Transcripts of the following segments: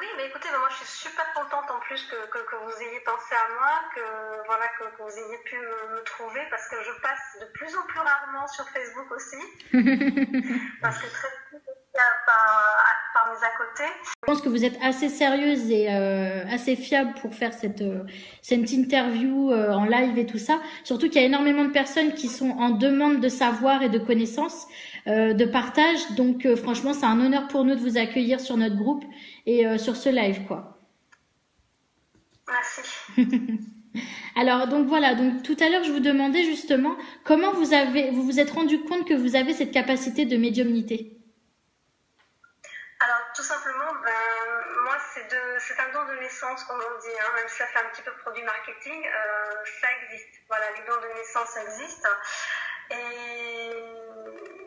Oui, mais écoutez, moi je suis super contente en plus que vous ayez pensé à moi, que vous ayez pu me trouver, parce que je passe de plus en plus rarement sur Facebook aussi, parce que très peu par mes à côté. Je pense que vous êtes assez sérieuse et assez fiable pour faire cette interview en live et tout ça. Surtout qu'il y a énormément de personnes qui sont en demande de savoir et de connaissances, de partage. Donc franchement, c'est un honneur pour nous de vous accueillir sur notre groupe et sur ce live, quoi. Merci. Alors donc voilà, donc tout à l'heure je vous demandais justement comment vous vous êtes rendu compte que vous avez cette capacité de médiumnité. Alors tout simplement, moi c'est un don de naissance comme on dit, hein, même si ça fait un petit peu produit marketing, ça existe. Voilà, les dons de naissance existent. Et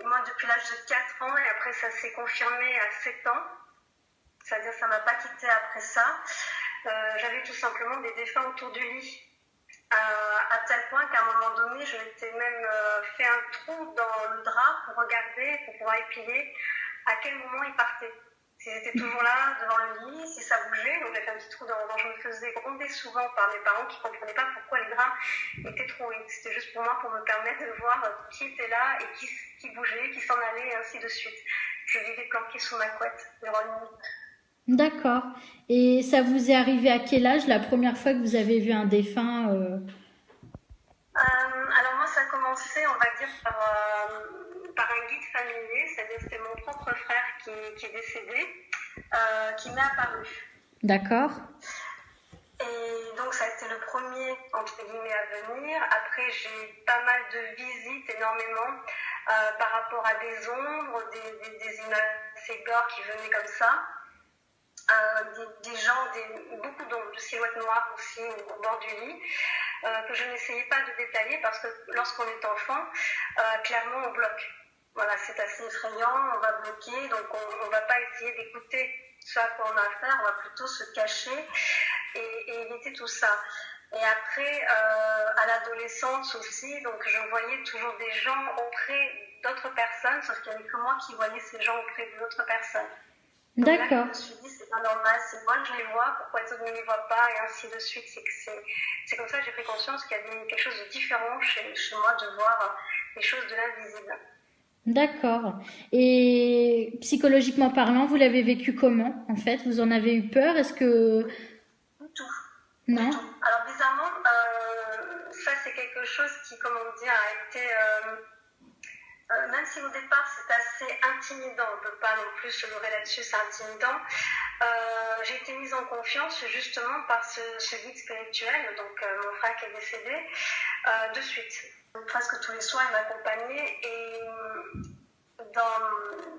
moi depuis l'âge de 4 ans, et après ça s'est confirmé à 7 ans, c'est-à-dire ça m'a pas quitté après ça. J'avais tout simplement des défunts autour du lit. À tel point qu'à un moment donné, je m'étais même fait un trou dans le drap pour regarder, pour pouvoir épiler à quel moment ils partaient. S'ils étaient toujours là, devant le lit, si ça bougeait. Donc j'avais fait un petit trou dont je me faisais gronder souvent par mes parents qui ne comprenaient pas pourquoi les draps étaient troués. C'était juste pour moi, pour me permettre de voir qui était là et qui bougeait, qui s'en allait et ainsi de suite. Je vivais planquée sous ma couette devant le lit. D'accord. Et ça vous est arrivé à quel âge la première fois que vous avez vu un défunt Alors moi, ça a commencé, on va dire, par un guide familier, c'est-à-dire c'était mon propre frère qui est décédé, qui m'est apparu. D'accord. Et donc ça a été le premier, entre guillemets, à venir. Après, j'ai eu pas mal de visites, énormément, par rapport à des ombres, des images assez gore qui venaient comme ça. Des gens, beaucoup d'ombres, de silhouettes noires aussi au bord du lit, que je n'essayais pas de détailler parce que lorsqu'on est enfant, clairement on bloque. Voilà, c'est assez effrayant, on va bloquer, donc on ne va pas essayer d'écouter ce à quoi on a affaire, on va plutôt se cacher et éviter tout ça. Et après, à l'adolescence aussi, donc je voyais toujours des gens auprès d'autres personnes, sauf qu'il n'y avait que moi qui voyais ces gens auprès d'autres personnes. Donc là, je me suis dit, c'est pas normal, c'est moi que je les vois, pourquoi les autres ne les voient pas, et ainsi de suite. C'est comme ça que j'ai pris conscience qu'il y avait quelque chose de différent chez moi de voir les choses de l'invisible. D'accord. Et psychologiquement parlant, vous l'avez vécu comment, en fait? Vous en avez eu peur? Est-ce que... Du tout. Non? Du tout. Alors bizarrement, ça c'est quelque chose qui, comment dire, a été... même si au départ c'est assez intimidant, on ne peut pas non plus se leurrer là-dessus, c'est intimidant, j'ai été mise en confiance justement par ce guide spirituel, donc mon frère qui est décédé, de suite. Donc, presque tous les soirs il m'accompagnait et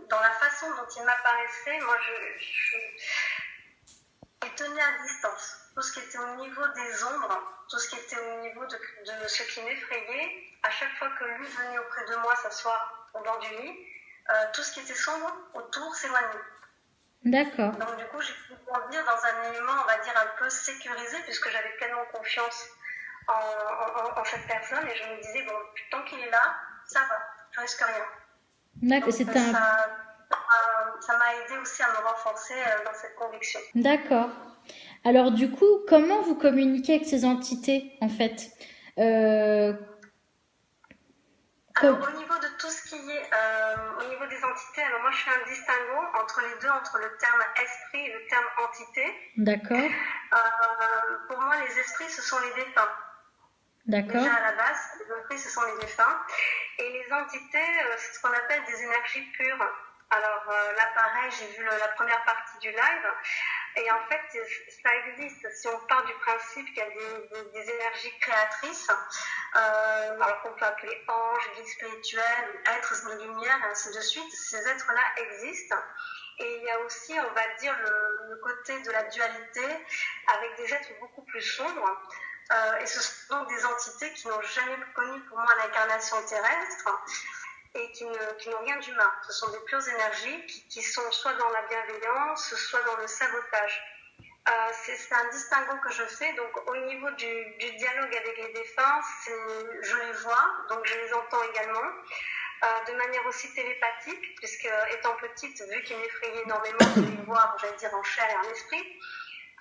dans la façon dont il m'apparaissait, moi je tenais à distance. Tout ce qui était au niveau des ombres, tout ce qui était au niveau de ce qui m'effrayait, à chaque fois que lui venait auprès de moi s'asseoir au bord du lit, tout ce qui était sombre autour s'éloignait. D'accord. Donc du coup, j'ai pu grandir dans un élément, on va dire, un peu sécurisé, puisque j'avais pleinement confiance en cette personne, et je me disais, bon, tant qu'il est là, ça va, je risque rien. D'accord, donc, ça m'a aidé aussi à me renforcer dans cette conviction. D'accord. Alors du coup, comment vous communiquez avec ces entités, en fait? Alors au niveau de tout ce qui est au niveau des entités, alors moi je fais un distinguo entre les deux, entre le terme esprit et le terme entité. D'accord. Pour moi, les esprits, ce sont les défunts. D'accord. Déjà à la base, les esprits, ce sont les défunts. Et les entités, c'est ce qu'on appelle des énergies pures. Alors là, pareil, j'ai vu la première partie du live. Et en fait, ça existe. Si on part du principe qu'il y a des énergies créatrices, alors qu'on peut appeler anges, guides spirituels, êtres de lumière, et ainsi de suite, ces êtres-là existent. Et il y a aussi, on va dire, le côté de la dualité avec des êtres beaucoup plus sombres. Et ce sont des entités qui n'ont jamais connu pour moi l'incarnation terrestre et qui n'ont rien d'humain. Ce sont des pures énergies qui sont soit dans la bienveillance, soit dans le sabotage. C'est un distinguo que je fais. Donc au niveau du dialogue avec les défunts, je les vois, donc je les entends également. de manière aussi télépathique, puisque étant petite, vu qu'il m'effrayait énormément de les voir, j'allais dire en chair et en esprit,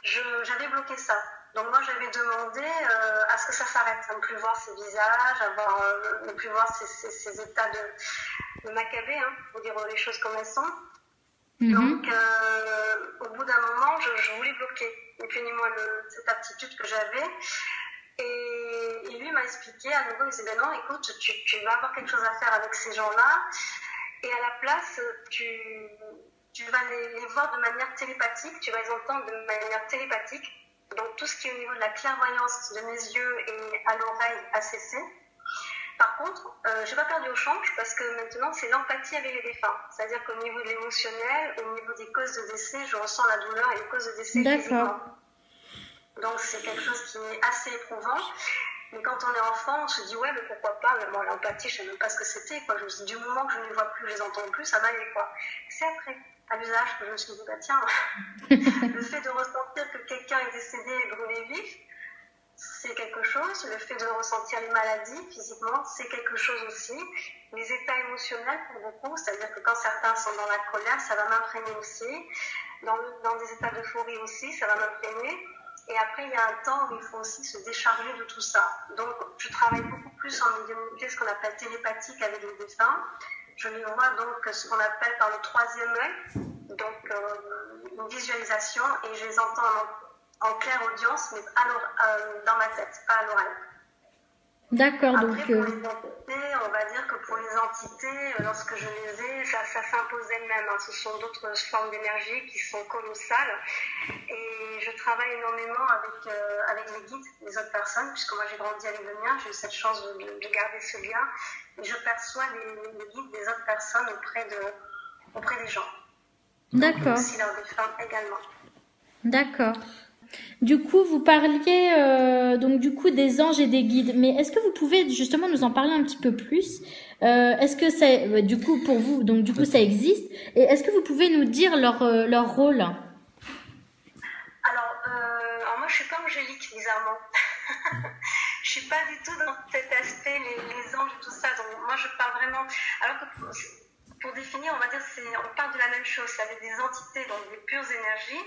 j'avais bloqué ça. Donc moi j'avais demandé à ce que ça s'arrête, à ne plus voir ces visages, ne plus voir ces états de macabée, hein, pour dire les choses comme elles sont. Donc au bout d'un moment, je voulais bloquer, ni plus ni moins cette aptitude que j'avais. Et lui m'a expliqué à nouveau, il disait, ben non, écoute, tu vas avoir quelque chose à faire avec ces gens-là, et à la place, tu vas les voir de manière télépathique, tu vas les entendre de manière télépathique. Donc tout ce qui est au niveau de la clairvoyance de mes yeux et à l'oreille a cessé. Par contre, je n'ai pas perdu au change parce que maintenant c'est l'empathie avec les défunts. C'est-à-dire qu'au niveau de l'émotionnel, au niveau des causes de décès, je ressens la douleur et les causes de décès physiquement. Donc c'est quelque chose qui est assez éprouvant. Mais quand on est enfant, on se dit ouais, mais pourquoi pas. Mais moi, l'empathie, je ne savais même pas ce que c'était, quoi. Je me suis dit, du moment que je ne les vois plus, je les entends plus, ça m'allait, quoi. C'est après, à l'usage, que je me suis dit, bah tiens, le fait de ressentir que quelqu'un est décédé et brûlé vif, c'est quelque chose. Le fait de ressentir les maladies physiquement, c'est quelque chose aussi. Les états émotionnels, pour beaucoup, c'est-à-dire que quand certains sont dans la colère, ça va m'imprégner aussi. Dans des états d'euphorie aussi, ça va m'imprégner. Et après, il y a un temps où il faut aussi se décharger de tout ça. Donc, je travaille beaucoup plus en médiumnité, ce qu'on appelle télépathique avec les défunts. Je les vois donc ce qu'on appelle par le troisième œil, donc une visualisation, et je les entends en claire audience, mais dans ma tête, pas à l'oreille. D'accord, après, donc... pour les entités, on va dire que pour les entités, lorsque je les ai, ça s'impose elles-mêmes. Hein. Ce sont d'autres formes d'énergie qui sont colossales. Et je travaille énormément avec les guides des autres personnes, puisque moi j'ai grandi avec le mien, j'ai eu cette chance de garder ce lien. Et je perçois les guides des autres personnes auprès des gens. D'accord. Aussi leurs défunts également. D'accord. Du coup, vous parliez donc du coup des anges et des guides, mais est-ce que vous pouvez justement nous en parler un petit peu plus? Est-ce que c'est du coup pour vous, donc du coup ça existe, et est-ce que vous pouvez nous dire leur rôle? Alors moi je suis pas angélique bizarrement. Je suis pas du tout dans cet aspect les anges et tout ça. Donc moi je parle vraiment. Alors que pour définir, on va dire, on parle de la même chose. Ça avec des entités, donc des pures énergies,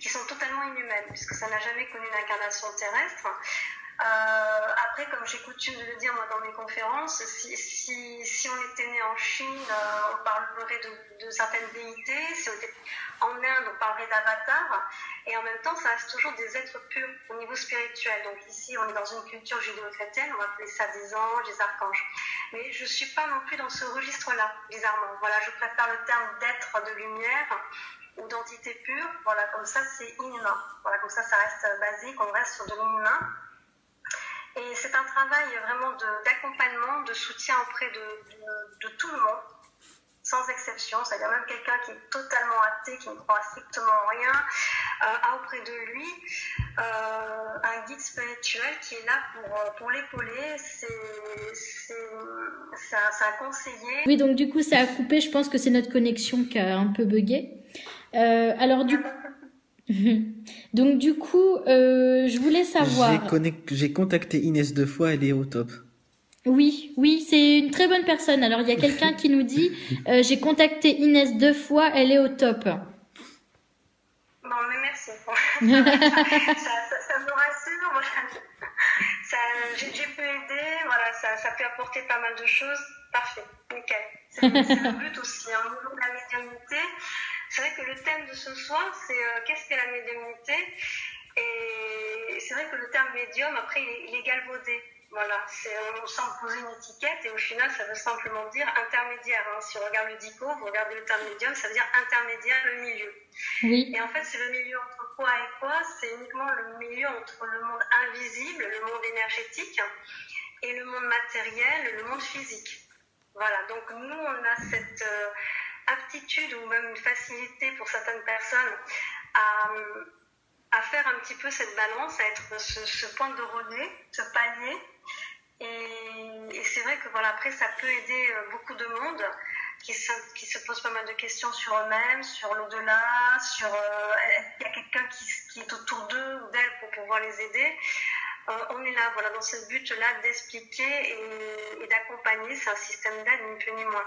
qui sont totalement inhumaines, puisque ça n'a jamais connu une incarnation terrestre. Après, comme j'ai coutume de le dire moi dans mes conférences, si on était né en Chine, on parlerait de certaines déités. Si on était en Inde, on parlerait d'avatars. Et en même temps, ça reste toujours des êtres purs au niveau spirituel. Donc ici, on est dans une culture judéo-chrétienne, on va appeler ça des anges, des archanges. Mais je ne suis pas non plus dans ce registre-là, bizarrement. Voilà, je préfère le terme d'être de lumière ou d'entité pure. Voilà, comme ça, c'est inhumain. Voilà, comme ça reste basique, on reste sur de l'inhumain. Et c'est un travail vraiment d'accompagnement, de soutien auprès de tout le monde, sans exception. C'est-à-dire même quelqu'un qui est totalement athée, qui ne croit strictement en rien, a auprès de lui un guide spirituel qui est là pour l'épauler. C'est un conseiller. Oui, donc du coup ça a coupé, je pense que c'est notre connexion qui a un peu bugué. Alors du coup... Donc du coup, je voulais savoir... J'ai contacté Inès 2 fois, elle est au top. Oui, c'est une très bonne personne. Alors il y a quelqu'un qui nous dit, j'ai contacté Inès 2 fois, elle est au top. Bon, mais merci. ça me rassure. J'ai pu aider, voilà, ça peut apporter pas mal de choses. Parfait, nickel. C'est le but aussi, au niveau de la médiumnité. C'est vrai que le thème de ce soir, c'est qu'est-ce qu'est la médiumnité? Et c'est vrai que le terme médium, après, il est galvaudé. Voilà, on semble poser une étiquette et au final, ça veut simplement dire intermédiaire. Hein. Si on regarde le dico, vous regardez le terme médium, ça veut dire intermédiaire, le milieu. Oui. Et en fait, c'est le milieu entre quoi et quoi? C'est uniquement le milieu entre le monde invisible, le monde énergétique, et le monde matériel, le monde physique. Voilà, donc nous, on a cette aptitude ou même une facilité pour certaines personnes à faire un petit peu cette balance, à être ce point de relais, ce palier. Et c'est vrai que voilà, après, ça peut aider beaucoup de monde qui se posent pas mal de questions sur eux-mêmes, sur l'au-delà, sur est-ce qu'il y a quelqu'un qui est autour d'eux ou d'elles pour pouvoir les aider. On est là, voilà, dans ce but-là d'expliquer et d'accompagner. C'est un système d'aide, ni plus ni moins.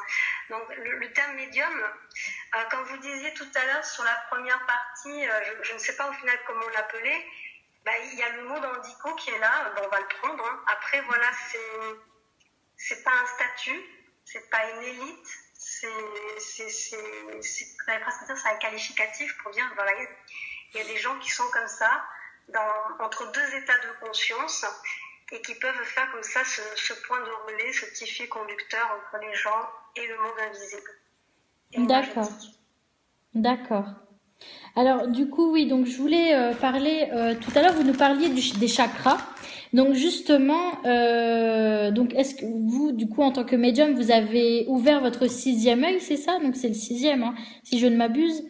Donc, le terme médium, comme vous disiez tout à l'heure sur la première partie, je ne sais pas au final comment l'appelait, il y a le mot d'Andico qui est là, on va le prendre. Hein. Après, voilà, c'est pas un statut, c'est pas une élite, j'allais presque dire c'est un qualificatif pour dire, voilà, il y a des gens qui sont comme ça, entre deux états de conscience, et qui peuvent faire comme ça ce point de relais, ce petit fil conducteur entre les gens et le monde invisible. D'accord. D'accord. Alors, du coup, oui, donc je voulais parler, tout à l'heure, vous nous parliez des chakras. Donc, justement, donc est-ce que vous, du coup, en tant que médium, vous avez ouvert votre 6e œil, c'est ça? Donc, c'est le 6e, hein, si je ne m'abuse.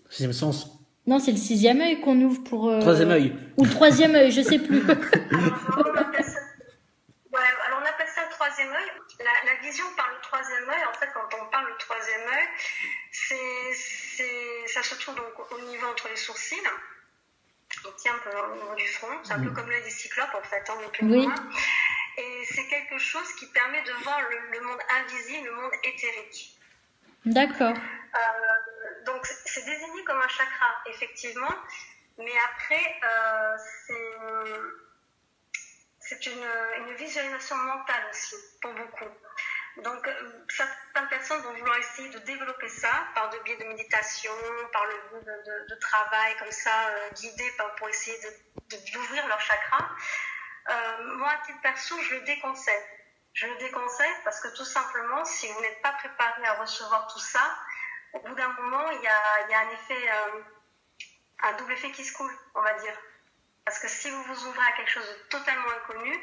6e sens. Non, c'est le 6e œil qu'on ouvre pour... 3e œil. Ou le 3e œil, je sais plus. Alors, on appelle ça le 3e œil. La vision par le 3e œil, en fait, quand on parle du 3e œil, ça se trouve donc au niveau entre les sourcils. Il tient un peu au niveau du front. C'est un peu comme l'œil des cyclopes, en fait, ni plus ni moins. Et c'est quelque chose qui permet de voir le monde invisible, le monde éthérique. D'accord. Donc, c'est désigné comme un chakra, effectivement. Mais après, c'est une visualisation mentale aussi, pour beaucoup. Donc, certaines personnes vont vouloir essayer de développer ça par le biais de méditation, par le biais de travail comme ça, guidé pour essayer d'ouvrir leur chakra. Moi, à titre perso, je le déconseille. Je le déconseille parce que tout simplement, si vous n'êtes pas préparé à recevoir tout ça, au bout d'un moment, il y a un effet, un double effet qui se coule, on va dire. Parce que si vous vous ouvrez à quelque chose de totalement inconnu,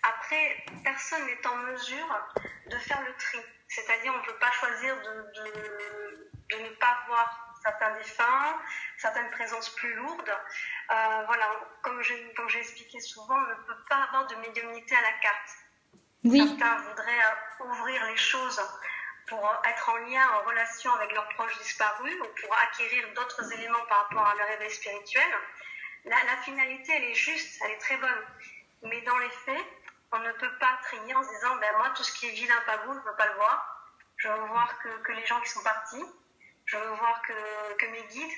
après, personne n'est en mesure de faire le tri. C'est-à-dire, on ne peut pas choisir de ne pas voir certains défunts, certaines présences plus lourdes. Voilà, comme j'ai expliqué souvent, on ne peut pas avoir de médiumnité à la carte. Oui. Certains voudraient ouvrir les choses pour être en lien, en relation avec leurs proches disparus ou pour acquérir d'autres éléments par rapport à leur éveil spirituel. La finalité, elle est juste, elle est très bonne. Mais dans les faits, on ne peut pas trier en se disant, moi, tout ce qui est vilain, pas beau, je ne veux pas le voir. Je veux voir que les gens qui sont partis. Je veux voir que mes guides.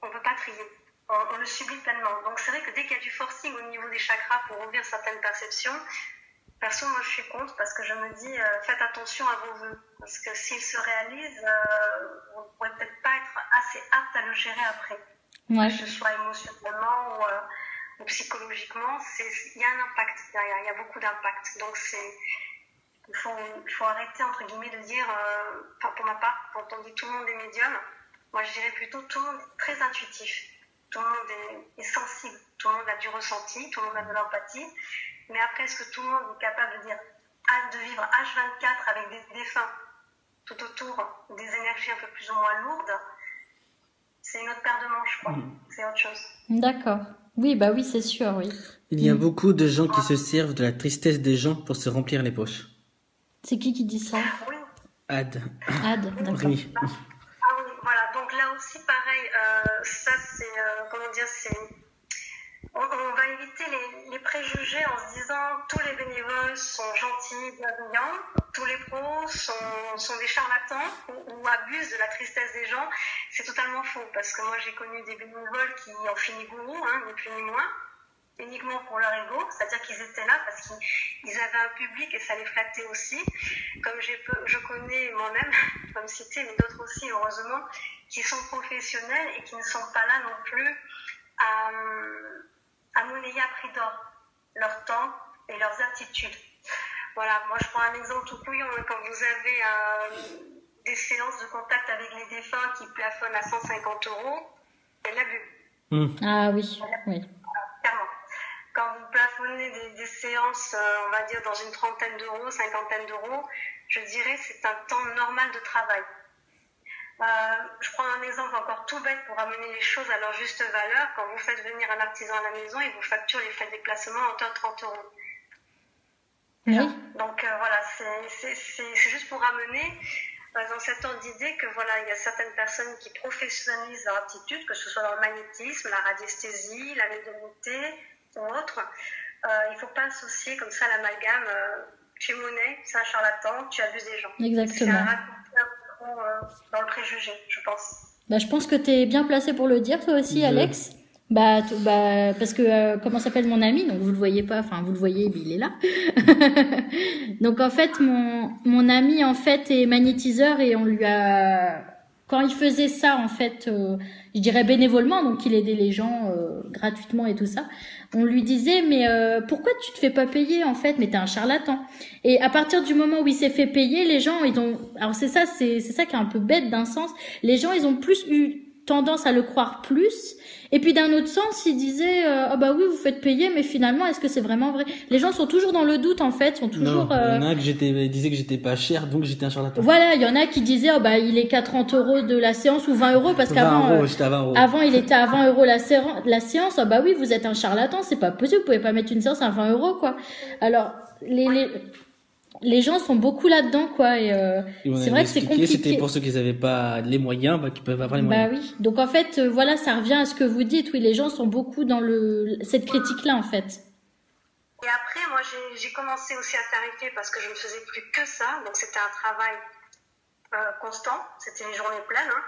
On ne peut pas trier. On le subit pleinement. Donc, c'est vrai que dès qu'il y a du forcing au niveau des chakras pour ouvrir certaines perceptions, perso, moi, je suis contre parce que je me dis, faites attention à vos vœux. Parce que s'ils se réalisent, vous ne pourrez peut-être pas être assez apte à le gérer après. Ouais. Que ce soit émotionnellement ou psychologiquement, il y a un impact derrière, il y a beaucoup d'impact. Donc, il faut arrêter, entre guillemets, de dire, pour ma part, quand on dit tout le monde est médium, moi je dirais plutôt tout le monde est très intuitif. Tout le monde est sensible, tout le monde a du ressenti, tout le monde a de l'empathie. Mais après, est-ce que tout le monde est capable de vivre H24 avec des défunts tout autour, des énergies un peu plus ou moins lourdes? C'est une autre paire de manches, quoi. C'est autre chose. D'accord. Oui, bah oui, c'est sûr, oui. Il y a beaucoup de gens qui se servent de la tristesse des gens pour se remplir les poches. C'est qui dit ça? Oui. Ad, d'accord. Oui. Ah oui, voilà. Donc là aussi, pareil, ça c'est, on va éviter les préjugés en se disant tous les bénévoles sont gentils, bienveillants, tous les pros sont des charlatans ou abusent de la tristesse des gens. C'est totalement faux parce que moi j'ai connu des bénévoles qui ont fini gourou, ni plus ni moins, uniquement pour leur ego, c'est-à-dire qu'ils étaient là parce qu'ils avaient un public et ça les flattait aussi. Comme je connais moi-même, comme citer, mais d'autres aussi heureusement, qui sont professionnels et qui ne sont pas là non plus à monnayer à prix d'or leur temps et leurs aptitudes. Voilà, moi je prends un exemple tout couillon, quand vous avez des séances de contact avec les défunts qui plafonnent à 150 €, c'est de l'abus. Ah oui, oui. Clairement. Quand vous plafonnez des séances, on va dire dans une trentaine d'euros, cinquantaine d'euros, je dirais c'est un temps normal de travail. Je prends un exemple encore tout bête pour amener les choses à leur juste valeur. Quand vous faites venir un artisan à la maison, il vous facture les frais de déplacement à hauteur de 30 €. Oui. Donc voilà, c'est juste pour amener dans cet ordre d'idée que voilà, il y a certaines personnes qui professionnalisent leur aptitude, que ce soit dans le magnétisme, la radiesthésie, la médiumnité ou autre, il ne faut pas associer comme ça l'amalgame. Tu es monnaie, c'est un charlatan, tu abuses des gens. Exactement. C'est un raccourci un peu trop dans le préjugé, je pense. Bah, je pense que tu es bien placé pour le dire, toi aussi, Alex. Parce que, comment s'appelle mon ami? Donc, vous le voyez pas, enfin, vous le voyez, mais il est là. Donc, en fait, mon ami, en fait, est magnétiseur et on lui a, quand il faisait ça, en fait, je dirais bénévolement, donc il aidait les gens gratuitement et tout ça. On lui disait, mais pourquoi tu te fais pas payer, en fait? Mais t'es un charlatan. Et à partir du moment où il s'est fait payer, les gens, alors c'est ça qui est un peu bête d'un sens. Les gens, ils ont plus eu tendance à le croire plus. Et puis d'un autre sens, ils disaient ah bah oui, vous faites payer, mais finalement, est-ce que c'est vraiment vrai? Les gens sont toujours dans le doute, en fait, sont toujours. Non, il y en a qui disaient que j'étais pas cher, donc j'étais un charlatan. Voilà, il y en a qui disaient oh bah il est qu'à 30 € de la séance ou 20 € parce qu'avant 20 €, j'étais à 20 €. avant il était à 20 € la séance. Ah bah oui, vous êtes un charlatan, c'est pas possible, vous pouvez pas mettre une séance à 20 € quoi. Alors les gens sont beaucoup là-dedans, quoi. Et c'est vrai que c'est compliqué. C'était pour ceux qui n'avaient pas les moyens, qui peuvent avoir les moyens. Bah oui. Donc en fait, voilà, ça revient à ce que vous dites. Oui, les gens sont beaucoup dans cette critique-là, en fait. Et après, moi, j'ai commencé aussi à tarifer parce que je ne faisais plus que ça. Donc c'était un travail constant. C'était les journées pleines. Hein.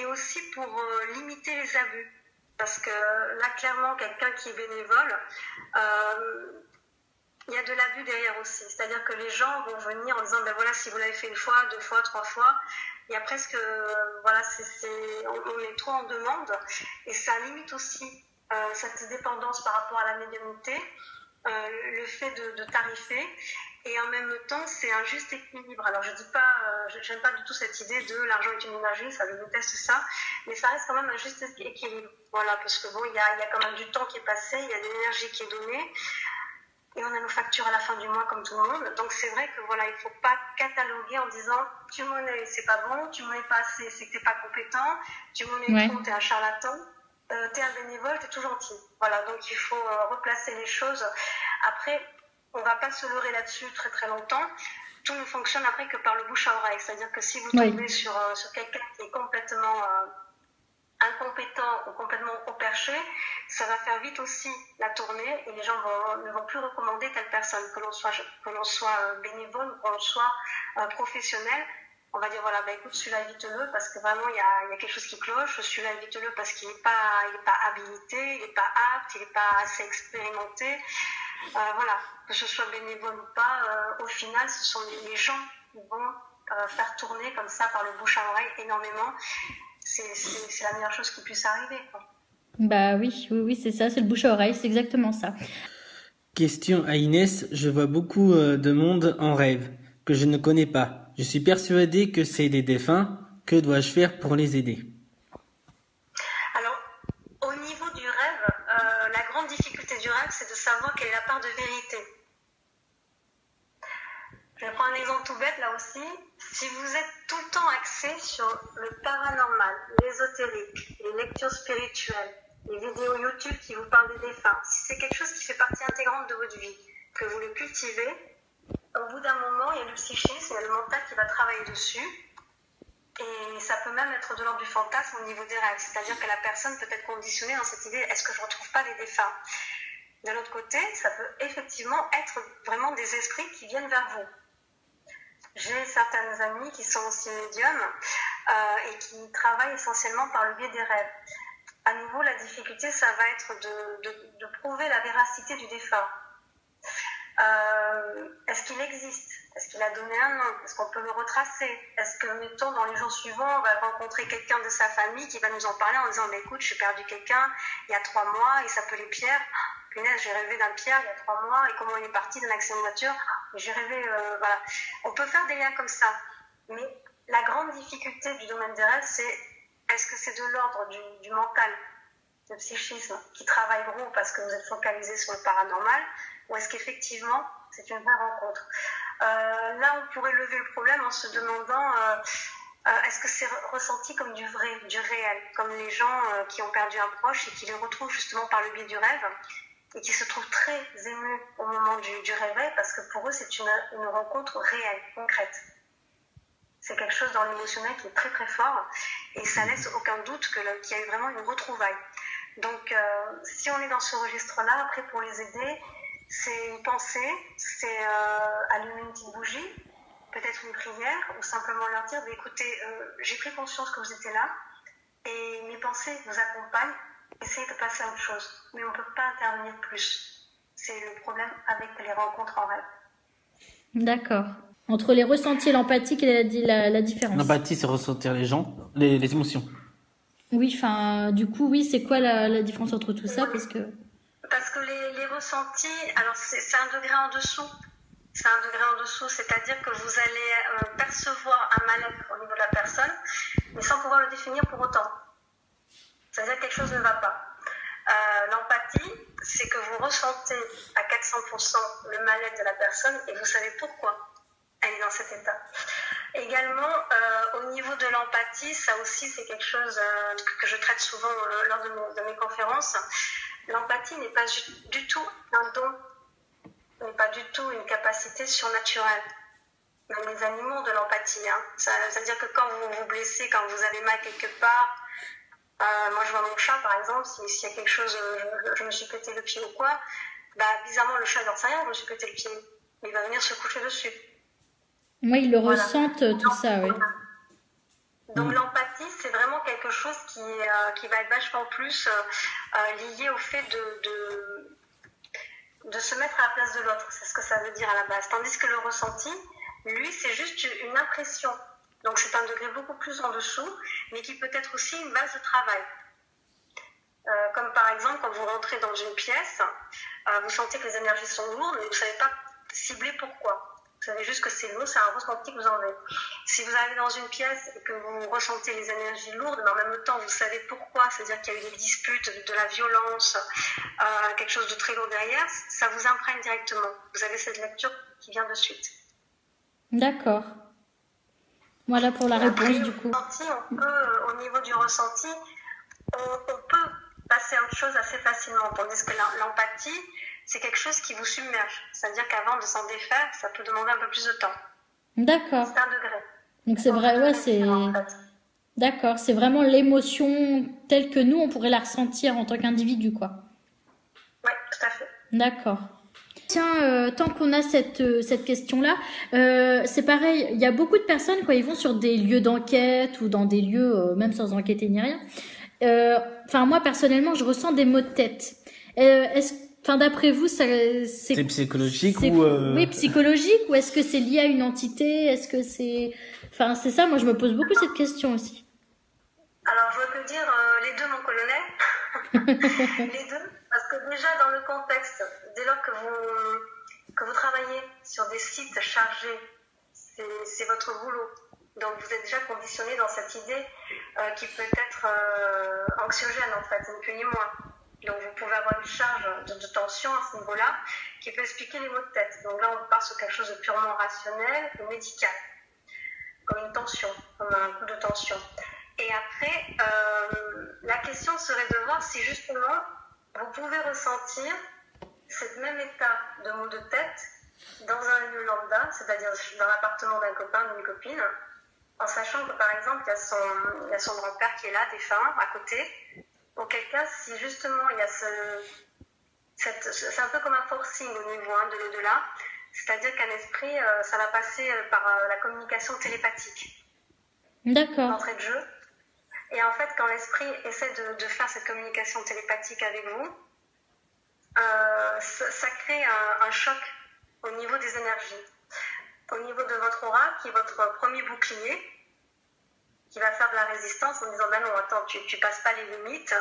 Et aussi pour limiter les abus. Parce que là, clairement, quelqu'un qui est bénévole... il y a de l'abus derrière aussi. C'est-à-dire que les gens vont venir en disant, ben voilà, si vous l'avez fait 1 fois, 2 fois, 3 fois, il y a presque, voilà, on est trop en demande. Et ça limite aussi cette dépendance par rapport à la médiumnité, le fait de tarifer. Et en même temps, c'est un juste équilibre. Alors, je dis pas, j'aime pas du tout cette idée de l'argent est une énergie, ça, je déteste ça. Mais ça reste quand même un juste équilibre. Voilà, parce que bon, il y a quand même du temps qui est passé, il y a de l'énergie qui est donnée. Et on a nos factures à la fin du mois comme tout le monde. Donc c'est vrai que voilà, il ne faut pas cataloguer en disant tu monnaies, c'est pas bon, tu monnaies pas assez, c'est que t'es pas compétent, tu monnaies trop, t'es un charlatan, t'es un bénévole, t'es tout gentil. Voilà, donc il faut replacer les choses. Après, on va pas se leurrer là-dessus très très longtemps. Tout ne fonctionne après que par le bouche à oreille. C'est-à-dire que si vous tombez sur quelqu'un qui est complètement incompétent ou complètement au perché, ça va faire vite aussi la tournée et les gens ne vont plus recommander telle personne, que l'on soit bénévole ou que l'on soit professionnel. On va dire voilà, bah écoute, celui-là évite-le parce que vraiment il y a quelque chose qui cloche, celui-là évite-le parce qu'il n'est pas habilité, il n'est pas apte, il n'est pas assez expérimenté. Voilà, que ce soit bénévole ou pas, au final ce sont les gens qui vont faire tourner comme ça par le bouche à oreille énormément. C'est la meilleure chose qui puisse arriver, quoi. Bah oui, c'est ça, c'est le bouche à oreille, c'est exactement ça. Question à Inès, je vois beaucoup de monde en rêve, que je ne connais pas. Je suis persuadée que c'est des défunts. Que dois-je faire pour les aider? Alors, au niveau du rêve, la grande difficulté du rêve, c'est de savoir quelle est la part de vérité. Je vais prendre un exemple tout bête là aussi. Si vous êtes tout le temps axé sur le paranormal, l'ésotérique, les lectures spirituelles, les vidéos YouTube qui vous parlent des défunts, si c'est quelque chose qui fait partie intégrante de votre vie, que vous le cultivez, au bout d'un moment, il y a le psychisme, il y a le mental qui va travailler dessus. Et ça peut même être de l'ordre du fantasme au niveau des rêves. C'est-à-dire que la personne peut être conditionnée dans cette idée, est-ce que je ne retrouve pas les défunts? De l'autre côté, ça peut effectivement être vraiment des esprits qui viennent vers vous. J'ai certaines amies qui sont aussi médiums et qui travaillent essentiellement par le biais des rêves. À nouveau, la difficulté, ça va être de prouver la véracité du défunt. Est-ce qu'il existe? Est-ce qu'il a donné un nom? Est-ce qu'on peut le retracer? Est-ce que, mettons, dans les jours suivants, on va rencontrer quelqu'un de sa famille qui va nous en parler en disant écoute, j'ai perdu quelqu'un il y a 3 mois, il s'appelait Pierre. Punaise, j'ai rêvé d'un Pierre il y a 3 mois et comment il est parti d'un accident de voiture. J'ai rêvé, voilà. On peut faire des liens comme ça. Mais la grande difficulté du domaine des rêves, c'est est-ce que c'est de l'ordre du mental, du psychisme qui travaille gros parce que vous êtes focalisé sur le paranormal, ou est-ce qu'effectivement c'est une vraie rencontre? Là, on pourrait lever le problème en se demandant est-ce que c'est ressenti comme du vrai, du réel, comme les gens qui ont perdu un proche et qui le retrouvent justement par le biais du rêve et qui se trouvent très émus au moment du réveil parce que pour eux c'est une rencontre réelle, concrète. C'est quelque chose dans l'émotionnel qui est très très fort et ça laisse aucun doute qu'il y a eu vraiment une retrouvaille. Donc si on est dans ce registre-là, après pour les aider, C'est une pensée, c'est allumer une petite bougie, peut-être une prière, ou simplement leur dire, écoutez, j'ai pris conscience que vous étiez là, et mes pensées vous accompagnent, essayez de passer à autre chose. Mais on ne peut pas intervenir plus. C'est le problème avec les rencontres en rêve. D'accord. Entre les ressentis et l'empathie, quelle est la différence? L'empathie, c'est ressentir les gens, les émotions. Oui, enfin, du coup, oui, c'est quoi la différence entre tout ça? Parce que les ressentis, alors c'est un degré en dessous. C'est un degré en dessous, c'est-à-dire que vous allez percevoir un mal-être au niveau de la personne, mais sans pouvoir le définir pour autant. C'est-à-dire que quelque chose ne va pas. L'empathie, c'est que vous ressentez à 400% le mal-être de la personne et vous savez pourquoi elle est dans cet état. Également, au niveau de l'empathie, ça aussi c'est quelque chose que je traite souvent lors de mes conférences. L'empathie n'est pas du tout un don, n'est pas du tout une capacité surnaturelle. Même les animaux ont de l'empathie. Hein. C'est-à-dire que quand vous vous blessez, quand vous avez mal quelque part, moi je vois mon chat par exemple, s'il y a quelque chose, je me suis pété le pied ou quoi, bizarrement le chat n'en sait rien, je me suis pété le pied. Il va venir se coucher dessus. moi, ils le ressentent, tout ça, oui. Donc l'empathie, c'est vraiment quelque chose qui va être vachement plus lié au fait de se mettre à la place de l'autre. C'est ce que ça veut dire à la base. Tandis que le ressenti, lui, c'est juste une impression. Donc c'est un degré beaucoup plus en dessous, mais qui peut être aussi une base de travail. Comme par exemple, quand vous rentrez dans une pièce, vous sentez que les énergies sont lourdes, mais vous ne savez pas cibler pourquoi. Vous savez juste que c'est lourd, c'est un ressenti que vous en avez. Si vous arrivez dans une pièce et que vous ressentez les énergies lourdes, mais en même temps vous savez pourquoi, c'est-à-dire qu'il y a eu des disputes, de la violence, quelque chose de très lourd derrière, ça vous imprègne directement. Vous avez cette lecture qui vient de suite. D'accord. Voilà pour la réponse du coup. Au niveau du ressenti, on peut passer à autre chose assez facilement, tandis que l'empathie, c'est quelque chose qui vous submerge. C'est-à-dire qu'avant de s'en défaire, ça peut demander un peu plus de temps. D'accord. C'est un degré. Donc c'est vrai, ouais, c'est... D'accord, c'est vraiment l'émotion telle que nous, on pourrait la ressentir en tant qu'individu, quoi. Oui, tout à fait. D'accord. Tiens, tant qu'on a cette question-là, c'est pareil, il y a beaucoup de personnes, quand ils vont sur des lieux d'enquête ou dans des lieux, même sans enquêter ni rien, moi, personnellement, je ressens des maux de tête. D'après vous, c'est psychologique Oui, psychologique, ou est-ce que c'est lié à une entité? Est-ce que c'est... c'est ça, moi je me pose beaucoup cette question aussi. Alors, je peux dire les deux, mon colonel. Les deux, parce que déjà dans le contexte, dès lors que vous travaillez sur des sites chargés, c'est votre boulot. Donc vous êtes déjà conditionné dans cette idée qui peut être anxiogène en fait, ni plus ni moins. Donc vous pouvez avoir une charge de tension à ce niveau-là qui peut expliquer les maux de tête. Donc là on part sur quelque chose de purement rationnel et médical, comme une tension, comme un coup de tension. Et après, la question serait de voir si justement vous pouvez ressentir cet même état de maux de tête dans un lieu lambda, c'est-à-dire dans l'appartement d'un copain ou d'une copine, en sachant que par exemple il y a son grand-père qui est là, défunt, à côté. Auquel cas, si justement il y a c'est un peu comme un forcing au niveau de l'au-delà, c'est-à-dire qu'un esprit, ça va passer par la communication télépathique. D'accord. D'entrée de jeu. Et en fait, quand l'esprit essaie de faire cette communication télépathique avec vous, ça crée un choc au niveau des énergies. Au niveau de votre aura, qui est votre premier bouclier, qui va faire de la résistance en disant non, attends, tu passes pas les limites,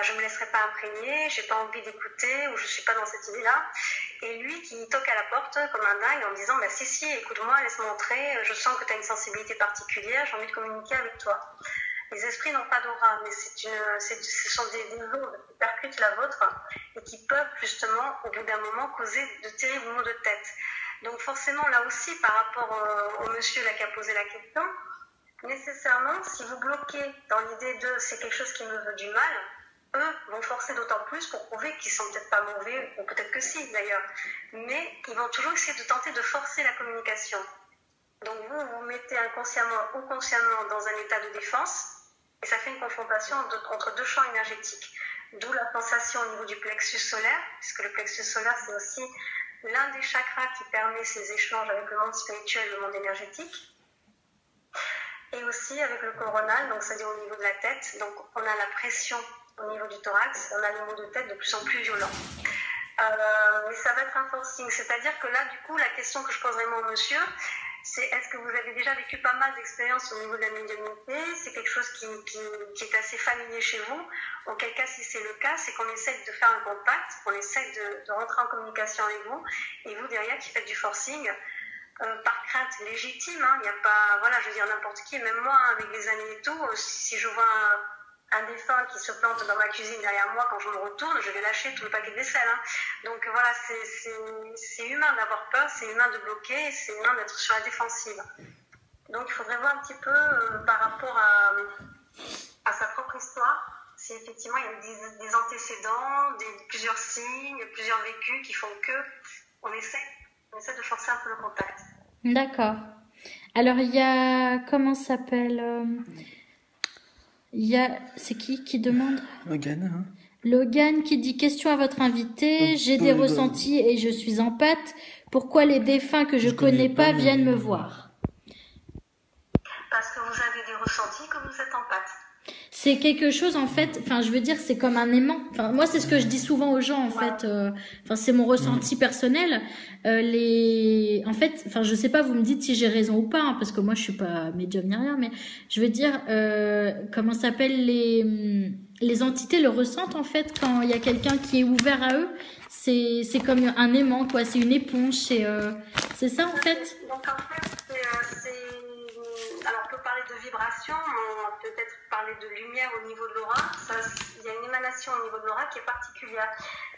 je me laisserai pas imprégner, j'ai pas envie d'écouter, ou je suis pas dans cette idée-là. Et lui qui toque à la porte comme un dingue en disant si, écoute-moi, laisse-moi entrer, je sens que tu as une sensibilité particulière, j'ai envie de communiquer avec toi. Les esprits n'ont pas d'aura, mais ce sont des ondes qui percutent la vôtre et qui peuvent justement, au bout d'un moment, causer de terribles maux de tête. Donc forcément, là aussi, par rapport au monsieur là, qui a posé la question, nécessairement, si vous bloquez dans l'idée de c'est quelque chose qui me veut du mal, eux vont forcer d'autant plus pour prouver qu'ils sont peut-être pas mauvais, ou peut-être que si d'ailleurs, mais ils vont toujours essayer de tenter de forcer la communication. Donc vous mettez inconsciemment ou consciemment dans un état de défense, et ça fait une confrontation entre deux champs énergétiques. D'où la sensation au niveau du plexus solaire, puisque le plexus solaire, c'est aussi l'un des chakras qui permet ces échanges avec le monde spirituel, le monde énergétique. Et aussi avec le coronal, donc c'est-à-dire au niveau de la tête. Donc on a la pression au niveau du thorax, on a les maux de tête de plus en plus violents. Mais ça va être un forcing, c'est-à-dire que là, du coup, la question que je poserai moi au monsieur, c'est est-ce que vous avez déjà vécu pas mal d'expériences au niveau de la médiumnité? C'est quelque chose qui est assez familier chez vous? Auquel cas, si c'est le cas, c'est qu'on essaie de faire un contact, qu'on essaie de rentrer en communication avec vous, et vous derrière qui faites du forcing, par crainte légitime, hein. Il n'y a pas, voilà, je veux dire n'importe qui, même moi, hein, avec les années et tout, si je vois un défunt qui se plante dans ma cuisine derrière moi, quand je me retourne, je vais lâcher tout le paquet de vaisselle. Hein. Donc voilà, c'est humain d'avoir peur, c'est humain de bloquer, c'est humain d'être sur la défensive. Donc il faudrait voir un petit peu par rapport à sa propre histoire, si effectivement il y a des antécédents, plusieurs signes, plusieurs vécus qui font que on essaie de forcer un peu le contact. D'accord. Alors il y a, comment ça s'appelle c'est qui demande? Logan, hein. Logan qui dit question à votre invité. J'ai des ressentis et je suis en pâte. Pourquoi les défunts que je connais pas viennent me voir? Parce que vous avez des ressentis, que vous êtes en pâte. C'est quelque chose en fait. Enfin, je veux dire, c'est comme un aimant. Enfin, moi, c'est ce que je dis souvent aux gens en fait. Enfin, c'est mon ressenti personnel. En fait, enfin, je sais pas. Vous me dites si j'ai raison ou pas, hein, parce que moi, je suis pas médium ni rien. Mais je veux dire, comment s'appelle les entités le ressentent en fait quand il y a quelqu'un qui est ouvert à eux. C'est comme un aimant quoi. C'est une éponge. C'est ça en fait. Donc en fait, alors on peut parler de vibration, on peut peut-être parler de lumière au niveau de l'aura. Il y a une émanation au niveau de l'aura qui est particulière.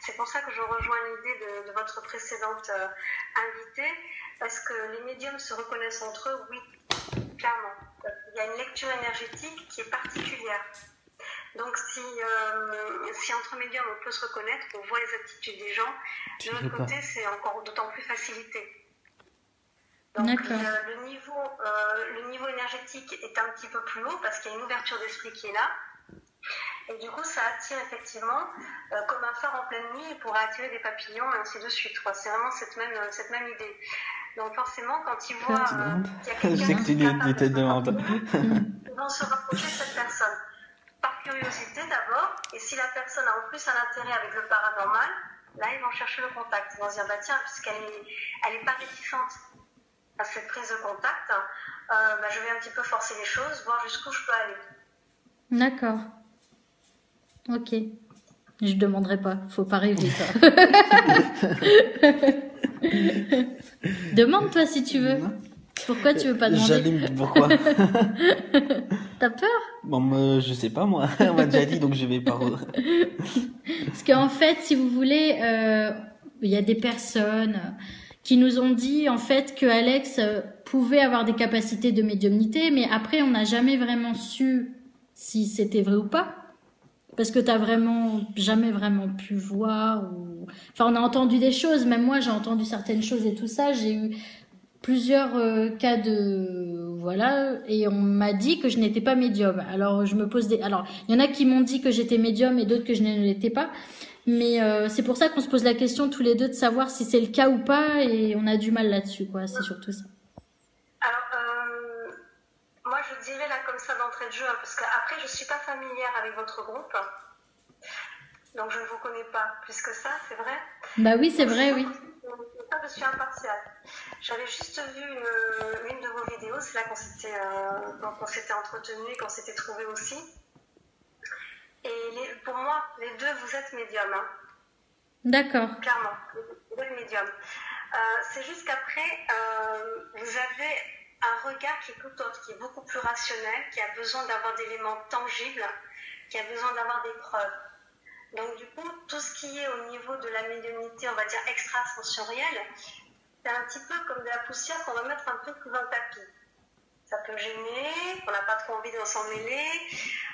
C'est pour ça que je rejoins l'idée de votre précédente invitée, parce que les médiums se reconnaissent entre eux, oui, clairement. Il y a une lecture énergétique qui est particulière. Donc si entre médiums on peut se reconnaître, on voit les attitudes des gens, de l'autre côté c'est encore d'autant plus facilité. Donc le niveau énergétique est un petit peu plus haut parce qu'il y a une ouverture d'esprit qui est là. Et du coup, ça attire effectivement, comme un phare en pleine nuit, il pourrait attirer des papillons et ainsi de suite. Quoi. C'est vraiment cette même idée. Donc forcément, quand ils voient qu'il y a quelqu'un qui est capable de ils vont se rapprocher de cette personne. Par curiosité d'abord, et si la personne a en plus un intérêt avec le paranormal, là ils vont chercher le contact. Ils vont se dire, bah tiens, puisqu'elle est pas réticente à cette prise de contact, je vais un petit peu forcer les choses, voir jusqu'où je peux aller. D'accord. Ok. Je demanderai pas, faut pas rêver toi. Demande toi si tu veux. Pourquoi tu veux pas demander? J'allais pourquoi? T'as peur? Bon, je sais pas moi. On m'a déjà dit donc je vais pas. Parce qu'en fait, si vous voulez, il y a des personnes qui nous ont dit en fait que Alex pouvait avoir des capacités de médiumnité, mais après on n'a jamais vraiment su si c'était vrai ou pas. Parce que t'as vraiment jamais vraiment pu voir ou... Enfin, on a entendu des choses, même moi j'ai entendu certaines choses et tout ça. J'ai eu plusieurs cas de... Voilà, et on m'a dit que je n'étais pas médium. Alors, je me pose des... Alors, il y en a qui m'ont dit que j'étais médium et d'autres que je ne l'étais pas. Mais c'est pour ça qu'on se pose la question tous les deux de savoir si c'est le cas ou pas et on a du mal là-dessus, quoi. C'est surtout ça. Alors, moi, je dirais là comme ça d'entrée de jeu, hein, parce qu'après, je ne suis pas familière avec votre groupe. Donc, je ne vous connais pas plus que ça, c'est vrai? Bah oui, c'est vrai, oui. Je suis impartiale. J'avais juste vu une de vos vidéos, c'est là qu'on s'était entretenu, qu'on s'était trouvé aussi. Et pour moi, les deux, vous êtes médium. Hein. D'accord. Clairement, vous êtes médium. C'est juste qu'après, vous avez un regard qui est tout autre, qui est beaucoup plus rationnel, qui a besoin d'avoir d'éléments tangibles, qui a besoin d'avoir des preuves. Donc du coup, tout ce qui est au niveau de la médiumnité, on va dire extrasensorielle, c'est un petit peu comme de la poussière qu'on va mettre un peu sous un tapis. Ça peut gêner, on n'a pas trop envie de s'en mêler,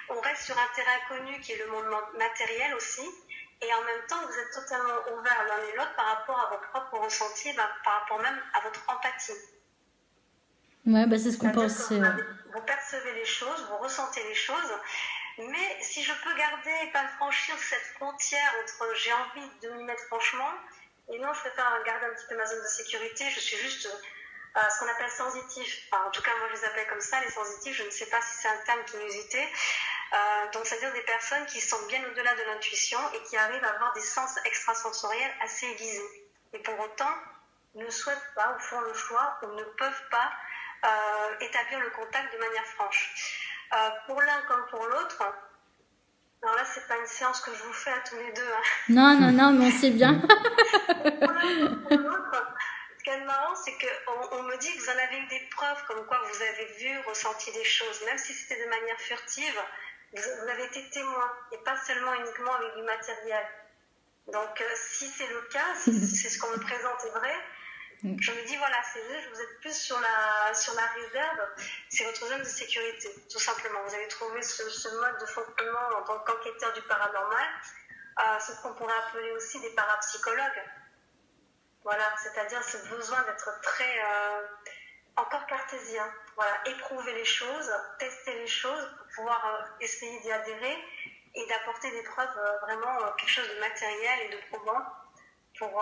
on reste sur un terrain connu qui est le monde matériel aussi, et en même temps vous êtes totalement ouverts l'un et l'autre par rapport à vos propres ressentis, par rapport même à votre empathie. Ouais, bah c'est ce qu'on C'est-à-dire pensait. que vous percevez les choses, vous ressentez les choses, mais si je peux garder et pas franchir cette frontière entre j'ai envie de m'y mettre franchement, et non, je préfère garder un petit peu ma zone de sécurité, je suis juste ce qu'on appelle sensitif. Enfin, en tout cas, moi je les appelle comme ça, les sensitifs, je ne sais pas si c'est un terme qui est usité. Donc, c'est-à-dire des personnes qui sont bien au-delà de l'intuition et qui arrivent à avoir des sens extrasensoriels assez aiguisés. Et pour autant, ne souhaitent pas ou font le choix ou ne peuvent pas établir le contact de manière franche. Pour l'un comme pour l'autre, alors là, c'est pas une séance que je vous fais à tous les deux. Hein. Non, non, non, mais on sait bien. Pour l'un comme pour l'autre, ce qui est marrant, c'est qu'on me dit que vous en avez eu des preuves comme quoi vous avez vu, ressenti des choses, même si c'était de manière furtive, vous avez été témoin et pas seulement uniquement avec du matériel. Donc, si c'est le cas, si c'est ce qu'on me présente est vrai, je me dis voilà, c'est vrai, vous êtes plus sur la réserve, c'est votre zone de sécurité, tout simplement. Vous avez trouvé ce mode de fonctionnement en tant qu'enquêteur du paranormal, c'est ce qu'on pourrait appeler aussi des parapsychologues. Voilà, c'est-à-dire ce besoin d'être très encore cartésien. Voilà, éprouver les choses, tester les choses pour pouvoir essayer d'y adhérer et d'apporter des preuves vraiment quelque chose de matériel et de probant pour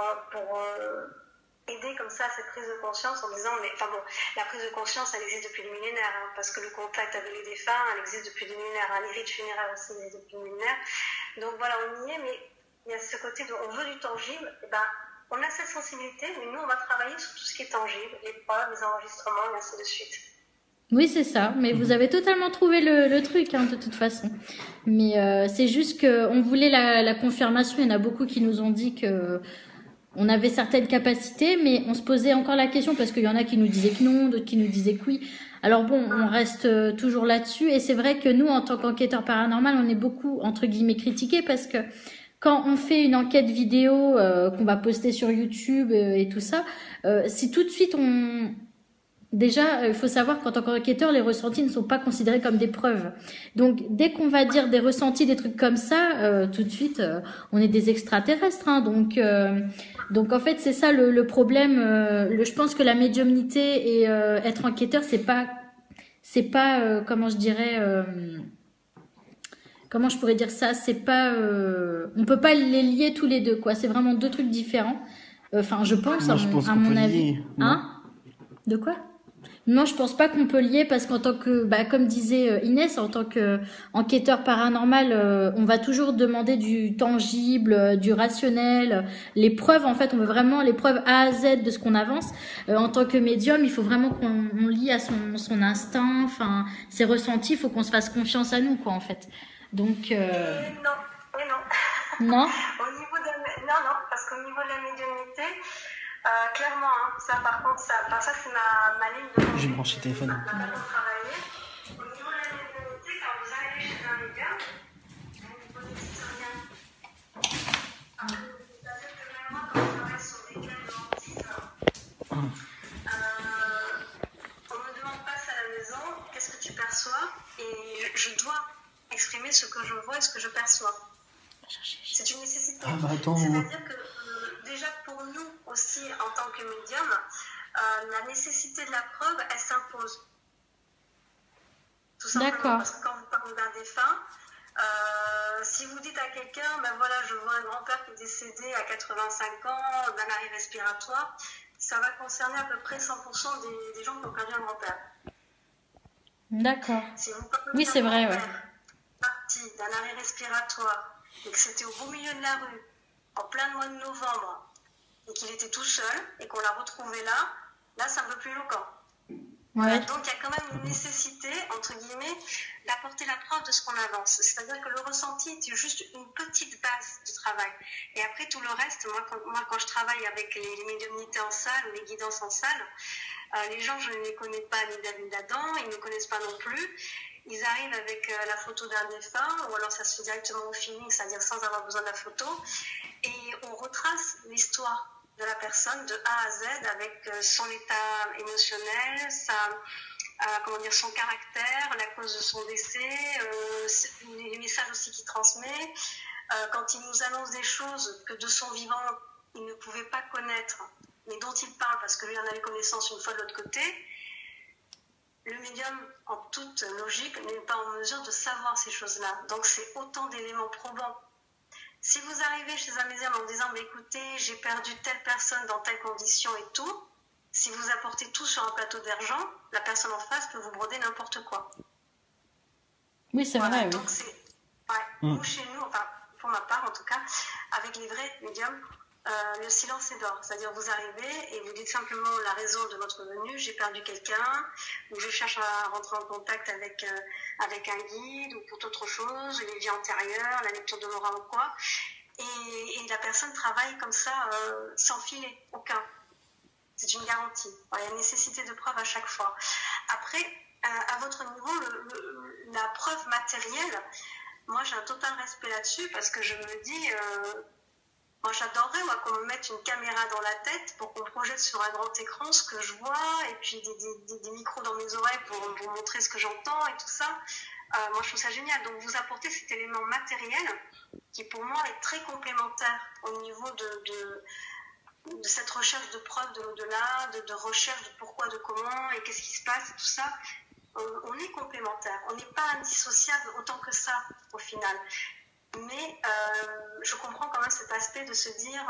aider comme ça à cette prise de conscience en disant mais enfin bon, la prise de conscience elle existe depuis des millénaires hein, parce que le contact avec les défunts elle existe depuis des millénaires, hein, les rites funéraires aussi existe depuis des millénaires. Donc voilà, on y est, mais il y a ce côté de on veut du tangible, et ben on a cette sensibilité, mais nous on va travailler sur tout ce qui est tangible, les preuves, les enregistrements et ainsi de suite. Oui, c'est ça. Mais vous avez totalement trouvé le truc, hein, de toute façon. Mais c'est juste que on voulait la confirmation. Il y en a beaucoup qui nous ont dit que on avait certaines capacités, mais on se posait encore la question parce qu'il y en a qui nous disaient que non, d'autres qui nous disaient que oui. Alors bon, on reste toujours là-dessus. Et c'est vrai que nous, en tant qu'enquêteurs paranormal, on est beaucoup, entre guillemets, critiqués parce que quand on fait une enquête vidéo qu'on va poster sur YouTube et tout ça, si tout de suite Déjà, il faut savoir qu'en tant qu'enquêteur, les ressentis ne sont pas considérés comme des preuves. Donc, dès qu'on va dire des ressentis, des trucs comme ça, tout de suite, on est des extraterrestres. Hein. Donc, en fait, c'est ça le problème. Je pense que la médiumnité et être enquêteur, c'est pas, comment je dirais, comment je pourrais dire ça, c'est pas, on peut pas les lier tous les deux, quoi. C'est vraiment deux trucs différents. Enfin, je pense, Moi, je pense à qu'on mon peut avis. lier, non Hein? De quoi? Non, je pense pas qu'on peut lier parce qu'en tant que, comme disait Inès, en tant que enquêteur paranormal, on va toujours demander du tangible, du rationnel, les preuves. En fait, on veut vraiment les preuves A à Z de ce qu'on avance. En tant que médium, il faut vraiment qu'on lie à son instinct, enfin, ses ressentis. Il faut qu'on se fasse confiance à nous, quoi, en fait. Donc, Non, et non. non. Non, parce qu'au niveau de la médiumnité, clairement, hein, ça par contre, ça c'est ma ligne de conduite. J'ai branché le téléphone. Ma façon de travailler. Au niveau de la médiumnité, quand vous arrivez chez un médium, vous ne connaissez rien. C'est-à-dire que même moi, quand je travaille sur des cas de hantise, on me demande passe à la maison, qu'est-ce que tu perçois? Et je dois exprimer ce que je vois et ce que je perçois. C'est une nécessité. Ah bah attends. C'est-à-dire que déjà pour nous aussi en tant que médium, la nécessité de la preuve, elle s'impose. Tout simplement. D'accord. Parce que quand vous parlez d'un défunt, si vous dites à quelqu'un, ben voilà, je vois un grand-père qui est décédé à 85 ans d'un arrêt respiratoire, ça va concerner à peu près 100% des gens qui ont perdu un grand-père. D'accord. Si vous parlez Oui, c'est vrai, ouais. parti d'un arrêt respiratoire et que c'était au beau milieu de la rue, en plein mois de novembre, et qu'il était tout seul, et qu'on l'a retrouvé là c'est un peu plus éloquent. Voilà, donc il y a quand même une nécessité, entre guillemets, d'apporter la preuve de ce qu'on avance. C'est-à-dire que le ressenti est juste une petite base de travail. Et après tout le reste, moi quand je travaille avec les médiumnités en salle ou les guidances en salle, les gens, je ne les connais pas ni David Adam, ils ne me connaissent pas non plus. Ils arrivent avec la photo d'un défunt, ou alors ça se fait directement au feeling, c'est-à-dire sans avoir besoin de la photo. Et on retrace l'histoire de la personne de A à Z avec son état émotionnel, son caractère, la cause de son décès, les messages aussi qu'il transmet. Quand il nous annonce des choses que de son vivant, il ne pouvait pas connaître, mais dont il parle parce que lui en avait connaissance une fois de l'autre côté, le médium, en toute logique, n'est pas en mesure de savoir ces choses-là. Donc c'est autant d'éléments probants. Si vous arrivez chez un médium en disant, écoutez, j'ai perdu telle personne dans telle condition et tout, si vous apportez tout sur un plateau d'argent, la personne en face peut vous broder n'importe quoi. Oui, c'est vrai. Donc nous, chez nous, enfin pour ma part en tout cas, avec les vrais médiums, le silence est d'or. C'est-à-dire vous arrivez et vous dites simplement la raison de votre venue, j'ai perdu quelqu'un, ou je cherche à rentrer en contact avec un guide, ou pour autre chose, les vies antérieures, la lecture de l'aura ou quoi. Et la personne travaille comme ça, sans filet, aucun. C'est une garantie. Il y a une nécessité de preuve à chaque fois. Après, à votre niveau, la preuve matérielle, moi j'ai un total respect là-dessus parce que je me dis, moi j'adorerais qu'on me mette une caméra dans la tête pour qu'on projette sur un grand écran ce que je vois et puis des micros dans mes oreilles pour vous montrer ce que j'entends et tout ça. Moi je trouve ça génial. Donc vous apportez cet élément matériel qui pour moi est très complémentaire au niveau de cette recherche de preuves de l'au-delà, de recherche de pourquoi, de comment et qu'est-ce qui se passe et tout ça. On est complémentaires, on n'est pas indissociables autant que ça au final. Mais je comprends quand même cet aspect de se dire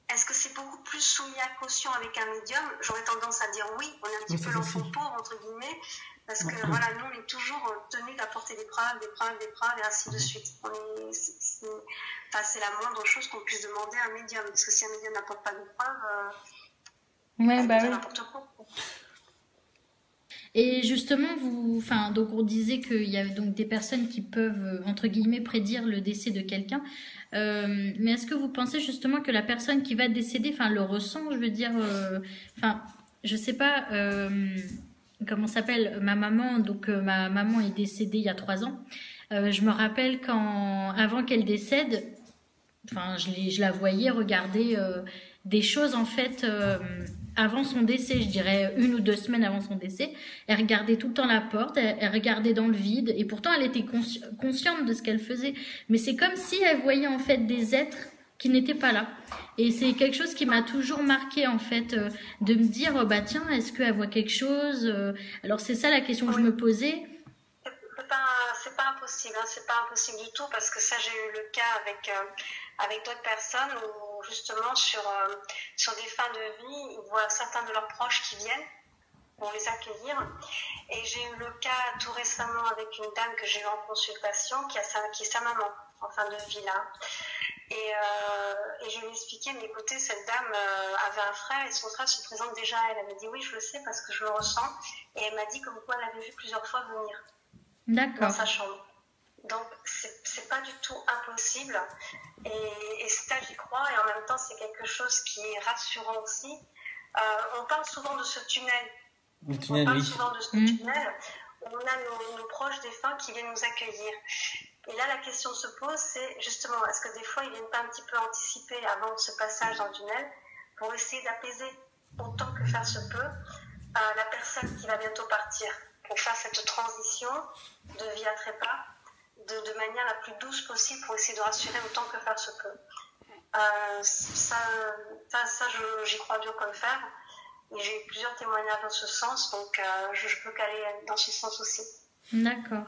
est-ce que c'est beaucoup plus soumis à caution avec un médium? J'aurais tendance à dire oui, on est un petit peu l'enfant pauvre entre guillemets, parce que voilà, nous on est toujours tenus d'apporter des preuves et ainsi de suite. C'est la moindre chose qu'on puisse demander à un médium, parce que si un médium n'apporte pas de preuves, il dit n'importe quoi. Et justement, donc on disait qu'il y a donc des personnes qui peuvent, entre guillemets, prédire le décès de quelqu'un. Mais est-ce que vous pensez justement que la personne qui va décéder, le ressent, je veux dire, je sais pas comment s'appelle ma maman. Donc ma maman est décédée il y a 3 ans. Je me rappelle avant qu'elle décède, je la voyais regarder des choses en fait. Avant son décès, je dirais 1 ou 2 semaines avant son décès, elle regardait tout le temps la porte, elle regardait dans le vide, et pourtant elle était consciente de ce qu'elle faisait. Mais c'est comme si elle voyait en fait des êtres qui n'étaient pas là. Et c'est quelque chose qui m'a toujours marqué en fait, de me dire tiens, est-ce qu'elle voit quelque chose? Alors c'est ça la question que je me posais. C'est pas impossible, c'est pas impossible du tout, parce que ça j'ai eu le cas avec d'autres personnes où justement sur des fins de vie, ils voient certains de leurs proches qui viennent pour les accueillir. Et j'ai eu le cas tout récemment avec une dame que j'ai eue en consultation qui est sa maman en fin de vie là. Et je lui ai expliqué, mais écoutez, cette dame avait un frère et son frère se présente déjà à elle. Elle m'a dit oui, je le sais parce que je le ressens. Et elle m'a dit comme quoi elle avait vu plusieurs fois venir. D'accord. Dans sa chambre. Donc c'est pas du tout impossible, et ça j'y crois, et en même temps c'est quelque chose qui est rassurant aussi. On parle souvent de ce tunnel. Souvent de ce tunnel où on a nos proches défunts qui viennent nous accueillir. Et là la question se pose, c'est justement est-ce que des fois ils viennent pas un petit peu anticiper avant ce passage dans le tunnel pour essayer d'apaiser autant que faire se peut la personne qui va bientôt partir, pour faire cette transition de vie à trépas de manière la plus douce possible pour essayer de rassurer autant que faire se peut. J'y crois dur comme fer. Et j'ai eu plusieurs témoignages dans ce sens, donc je peux caler dans ce sens aussi. D'accord.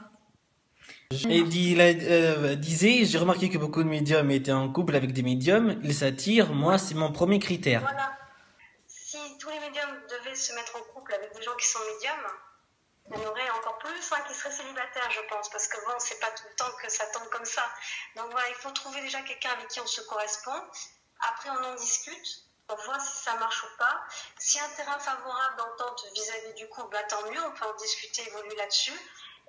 Et disait, j'ai remarqué que beaucoup de médiums étaient en couple avec des médiums, ils s'attirent, moi c'est mon premier critère. Voilà. Si tous les médiums devaient se mettre en couple avec des gens qui sont médiums, il y en aurait encore plus qui seraient célibataires, je pense, parce que bon, c'est pas tout le temps que ça tombe comme ça. Donc voilà, il faut trouver déjà quelqu'un avec qui on se correspond. Après, on en discute, on voit si ça marche ou pas. S'il y a un terrain favorable d'entente vis-à-vis du couple, tant mieux, on peut en discuter, évoluer là-dessus.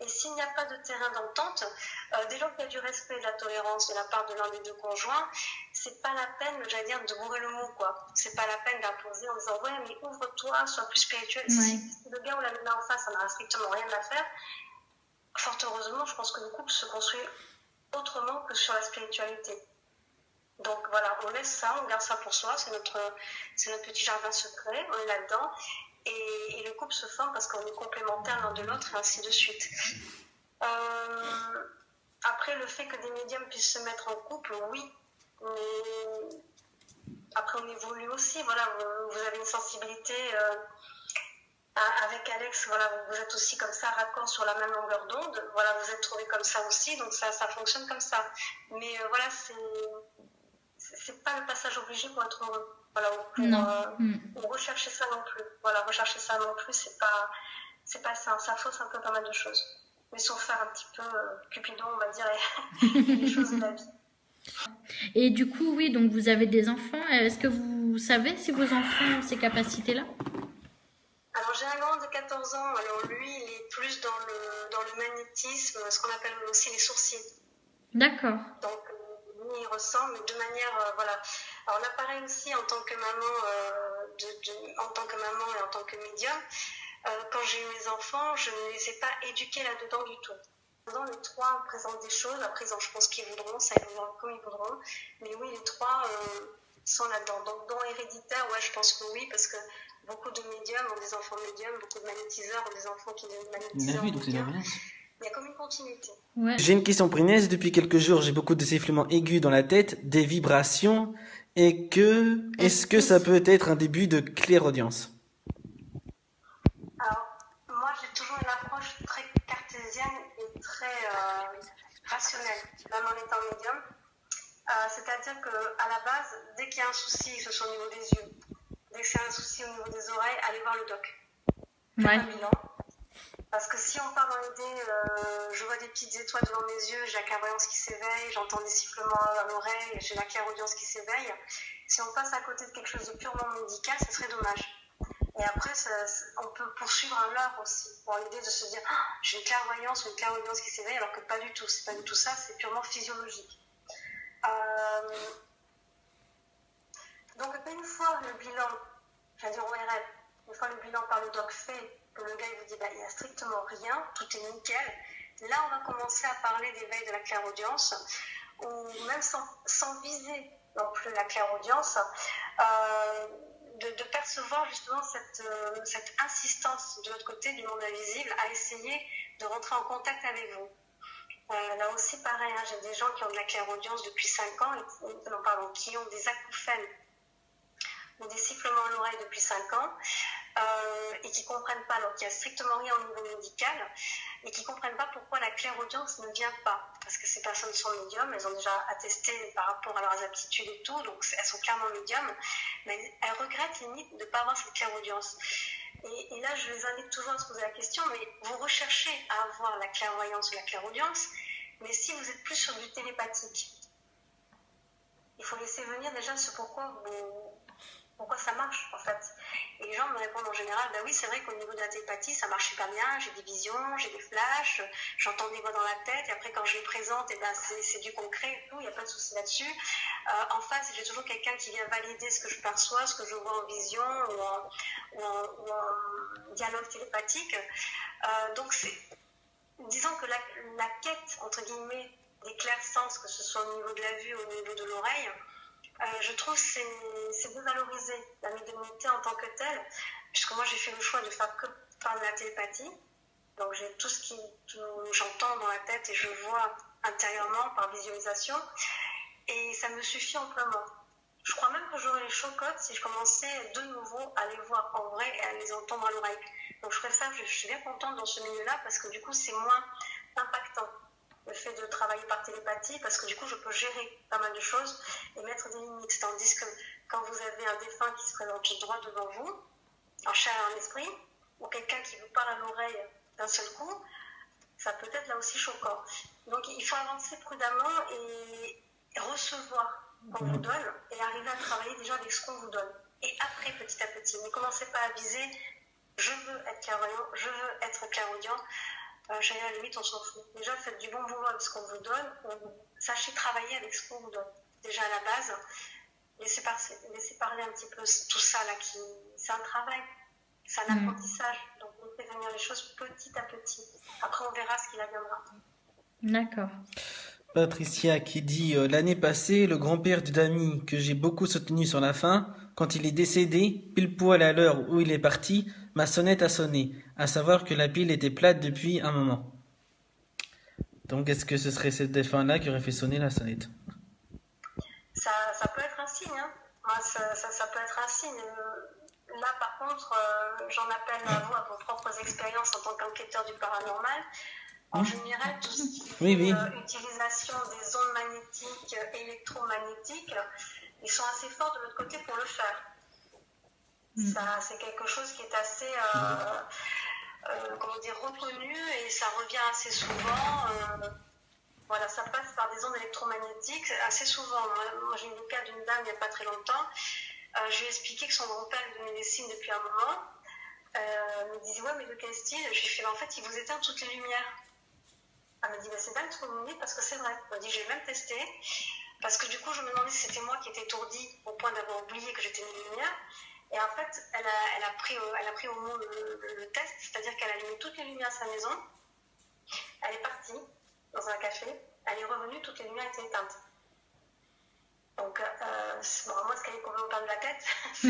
Et s'il n'y a pas de terrain d'entente, dès lors qu'il y a du respect et de la tolérance de la part de l'un des deux conjoints, c'est pas la peine, j'allais dire, de bourrer le mot, quoi. C'est pas la peine d'imposer en disant ouais, mais ouvre-toi, sois plus spirituel. Ouais. Si le gars ou la nana en face, ça n'a strictement rien à faire. Fort heureusement, je pense que le couple se construit autrement que sur la spiritualité. Donc voilà, on laisse ça, on garde ça pour soi, c'est notre petit jardin secret, on est là-dedans. Et le couple se forme parce qu'on est complémentaires l'un de l'autre et ainsi de suite. Après, le fait que des médiums puissent se mettre en couple, oui, mais après on évolue aussi. Voilà, vous avez une sensibilité avec Alex, voilà, vous êtes aussi comme ça, raccord sur la même longueur d'onde. Voilà, vous êtes trouvés comme ça aussi, donc ça fonctionne comme ça. Mais voilà, c'est pas le passage obligé pour être heureux. Voilà, ou rechercher ça non plus. Voilà, rechercher ça non plus, c'est pas ça. Ça fausse un peu pas mal de choses. Mais sauf faire un petit peu Cupidon, on va dire, et les choses de la vie. Et du coup, oui, donc vous avez des enfants. Est-ce que vous savez si vos enfants ont ces capacités-là? Alors j'ai un grand de 14 ans, alors lui il est plus dans le magnétisme, ce qu'on appelle aussi les sourcils. D'accord. Donc lui il ressemble, mais de manière, voilà. Alors là pareil aussi en tant que maman, en tant que maman et en tant que médium, quand j'ai eu mes enfants, je ne les ai pas éduqués là-dedans du tout. Les trois présentent des choses, après je pense qu'ils voudront, ça évoluera comme ils voudront, mais oui les trois sont là-dedans. Donc don héréditaire, ouais je pense que oui, parce que beaucoup de médiums ont des enfants médiums, beaucoup de magnétiseurs ont des enfants qui deviennent magnétiseurs. Il y a comme une continuité. Ouais. J'ai une question pour Inès. Depuis quelques jours, j'ai beaucoup de sifflements aigus dans la tête, des vibrations, est-ce que ça peut être un début de clairaudience? Alors, moi j'ai toujours une approche très cartésienne et très rationnelle, même en étant médium. C'est-à-dire qu'à la base, dès qu'il y a un souci, que ce soit au niveau des yeux, dès que c'est un souci au niveau des oreilles, allez voir le doc. Faites un bilan. Parce que si on part dans l'idée, je vois des petites étoiles devant mes yeux, j'ai la clairvoyance qui s'éveille, j'entends des sifflements à l'oreille, j'ai la clairaudience qui s'éveille. Si on passe à côté de quelque chose de purement médical, ce serait dommage. Et après, on peut poursuivre un leurre aussi, pour l'idée de se dire j'ai une clairvoyance ou une clairaudience qui s'éveille, alors que pas du tout. C'est pas du tout ça, c'est purement physiologique. Donc une fois le bilan, c'est-à-dire ORL, une fois le bilan par le doc fait, que le gars il vous dit il n'y a strictement rien, tout est nickel, là on va commencer à parler d'éveil de la clairaudience, ou même sans viser non plus la clairaudience, de percevoir justement cette insistance de l'autre côté du monde invisible à essayer de rentrer en contact avec vous. Là aussi pareil, hein, j'ai des gens qui ont de la clairaudience depuis 5 ans, qui ont des acouphènes ou des sifflements à l'oreille depuis 5 ans et qui ne comprennent pas, alors qu'il n'y a strictement rien au niveau médical, et qui ne comprennent pas pourquoi la clairaudience ne vient pas. Parce que ces personnes sont médiums, elles ont déjà attesté par rapport à leurs aptitudes et tout, donc elles sont clairement médiums, mais elles regrettent limite de ne pas avoir cette clairaudience. Et là, je les invite toujours à se poser la question, mais vous recherchez à avoir la clairvoyance ou la clairaudience, mais si vous êtes plus sur du télépathique, il faut laisser venir déjà ce pourquoi ça marche en fait. Et les gens me répondent en général, oui c'est vrai qu'au niveau de la télépathie ça marche super bien, j'ai des visions, j'ai des flashs, j'entends des voix dans la tête et après quand je les présente, c'est du concret et tout, il n'y a pas de souci là-dessus. En face j'ai toujours quelqu'un qui vient valider ce que je perçois, ce que je vois en vision ou en dialogue télépathique. Donc disons que la quête entre guillemets des clairsens, que ce soit au niveau de la vue ou au niveau de l'oreille, je trouve que c'est dévaloriser la médiumnité en tant que telle, puisque moi j'ai fait le choix de faire que par de la télépathie, donc j'ai tout ce que j'entends dans la tête et je vois intérieurement par visualisation, et ça me suffit amplement. Je crois même que j'aurais les chocottes si je commençais de nouveau à les voir en vrai et à les entendre à l'oreille. Donc je préfère, je suis bien contente dans ce milieu-là parce que du coup c'est moins impactant. Le fait de travailler par télépathie, parce que du coup je peux gérer pas mal de choses et mettre des limites, tandis que quand vous avez un défunt qui se présente droit devant vous, en chair et en esprit, ou quelqu'un qui vous parle à l'oreille d'un seul coup, ça peut être là aussi choquant. Donc il faut avancer prudemment et recevoir ce qu'on vous donne et arriver à travailler déjà avec ce qu'on vous donne. Et après, petit à petit, ne commencez pas à viser je veux être clairvoyant, je veux être clairaudient. À la limite, on s'en fout. Déjà, faites du bon boulot avec ce qu'on vous donne. Sachez travailler avec ce qu'on vous donne. Déjà, à la base, laissez parler un petit peu tout ça, là, c'est un travail. C'est un apprentissage. Donc, on fait venir les choses petit à petit. Après, on verra ce qu'il adviendra. D'accord. Patricia qui dit l'année passée, le grand-père d'une amie que j'ai beaucoup soutenu sur la fin, quand il est décédé, pile poil à l'heure où il est parti, ma sonnette a sonné, à savoir que la pile était plate depuis un moment. Donc est-ce que ce serait ce défunt-là qui aurait fait sonner la sonnette? Ça peut être un signe, hein. Ça peut être un signe. là, par contre, j'en appelle à vous, à vos propres expériences en tant qu'enquêteur du paranormal. En général, tout ce qui est utilisation des ondes magnétiques, électromagnétiques, ils sont assez forts de l'autre côté pour le faire. Ça, c'est quelque chose qui est assez reconnu et ça revient assez souvent. Voilà, ça passe par des ondes électromagnétiques assez souvent. Moi j'ai eu le cas d'une dame il n'y a pas très longtemps. Je lui ai expliqué que son grand-père lui donnait des signes depuis un moment. Elle me disait, ouais, mais de quel style? Je lui ai fait, en fait, il vous éteint toutes les lumières. Elle m'a dit, c'est pas électromagnétique parce que c'est vrai. Elle m'a dit, j'ai même testé. Parce que du coup, je me demandais si c'était moi qui étais étourdie au point d'avoir oublié que j'étais une lumière. Et en fait, elle a pris au mot le test, c'est-à-dire qu'elle a allumé toutes les lumières de sa maison. Elle est partie dans un café, elle est revenue, toutes les lumières étaient éteintes. Donc, moi, ce qu'elle est complètement de la tête, elle s'est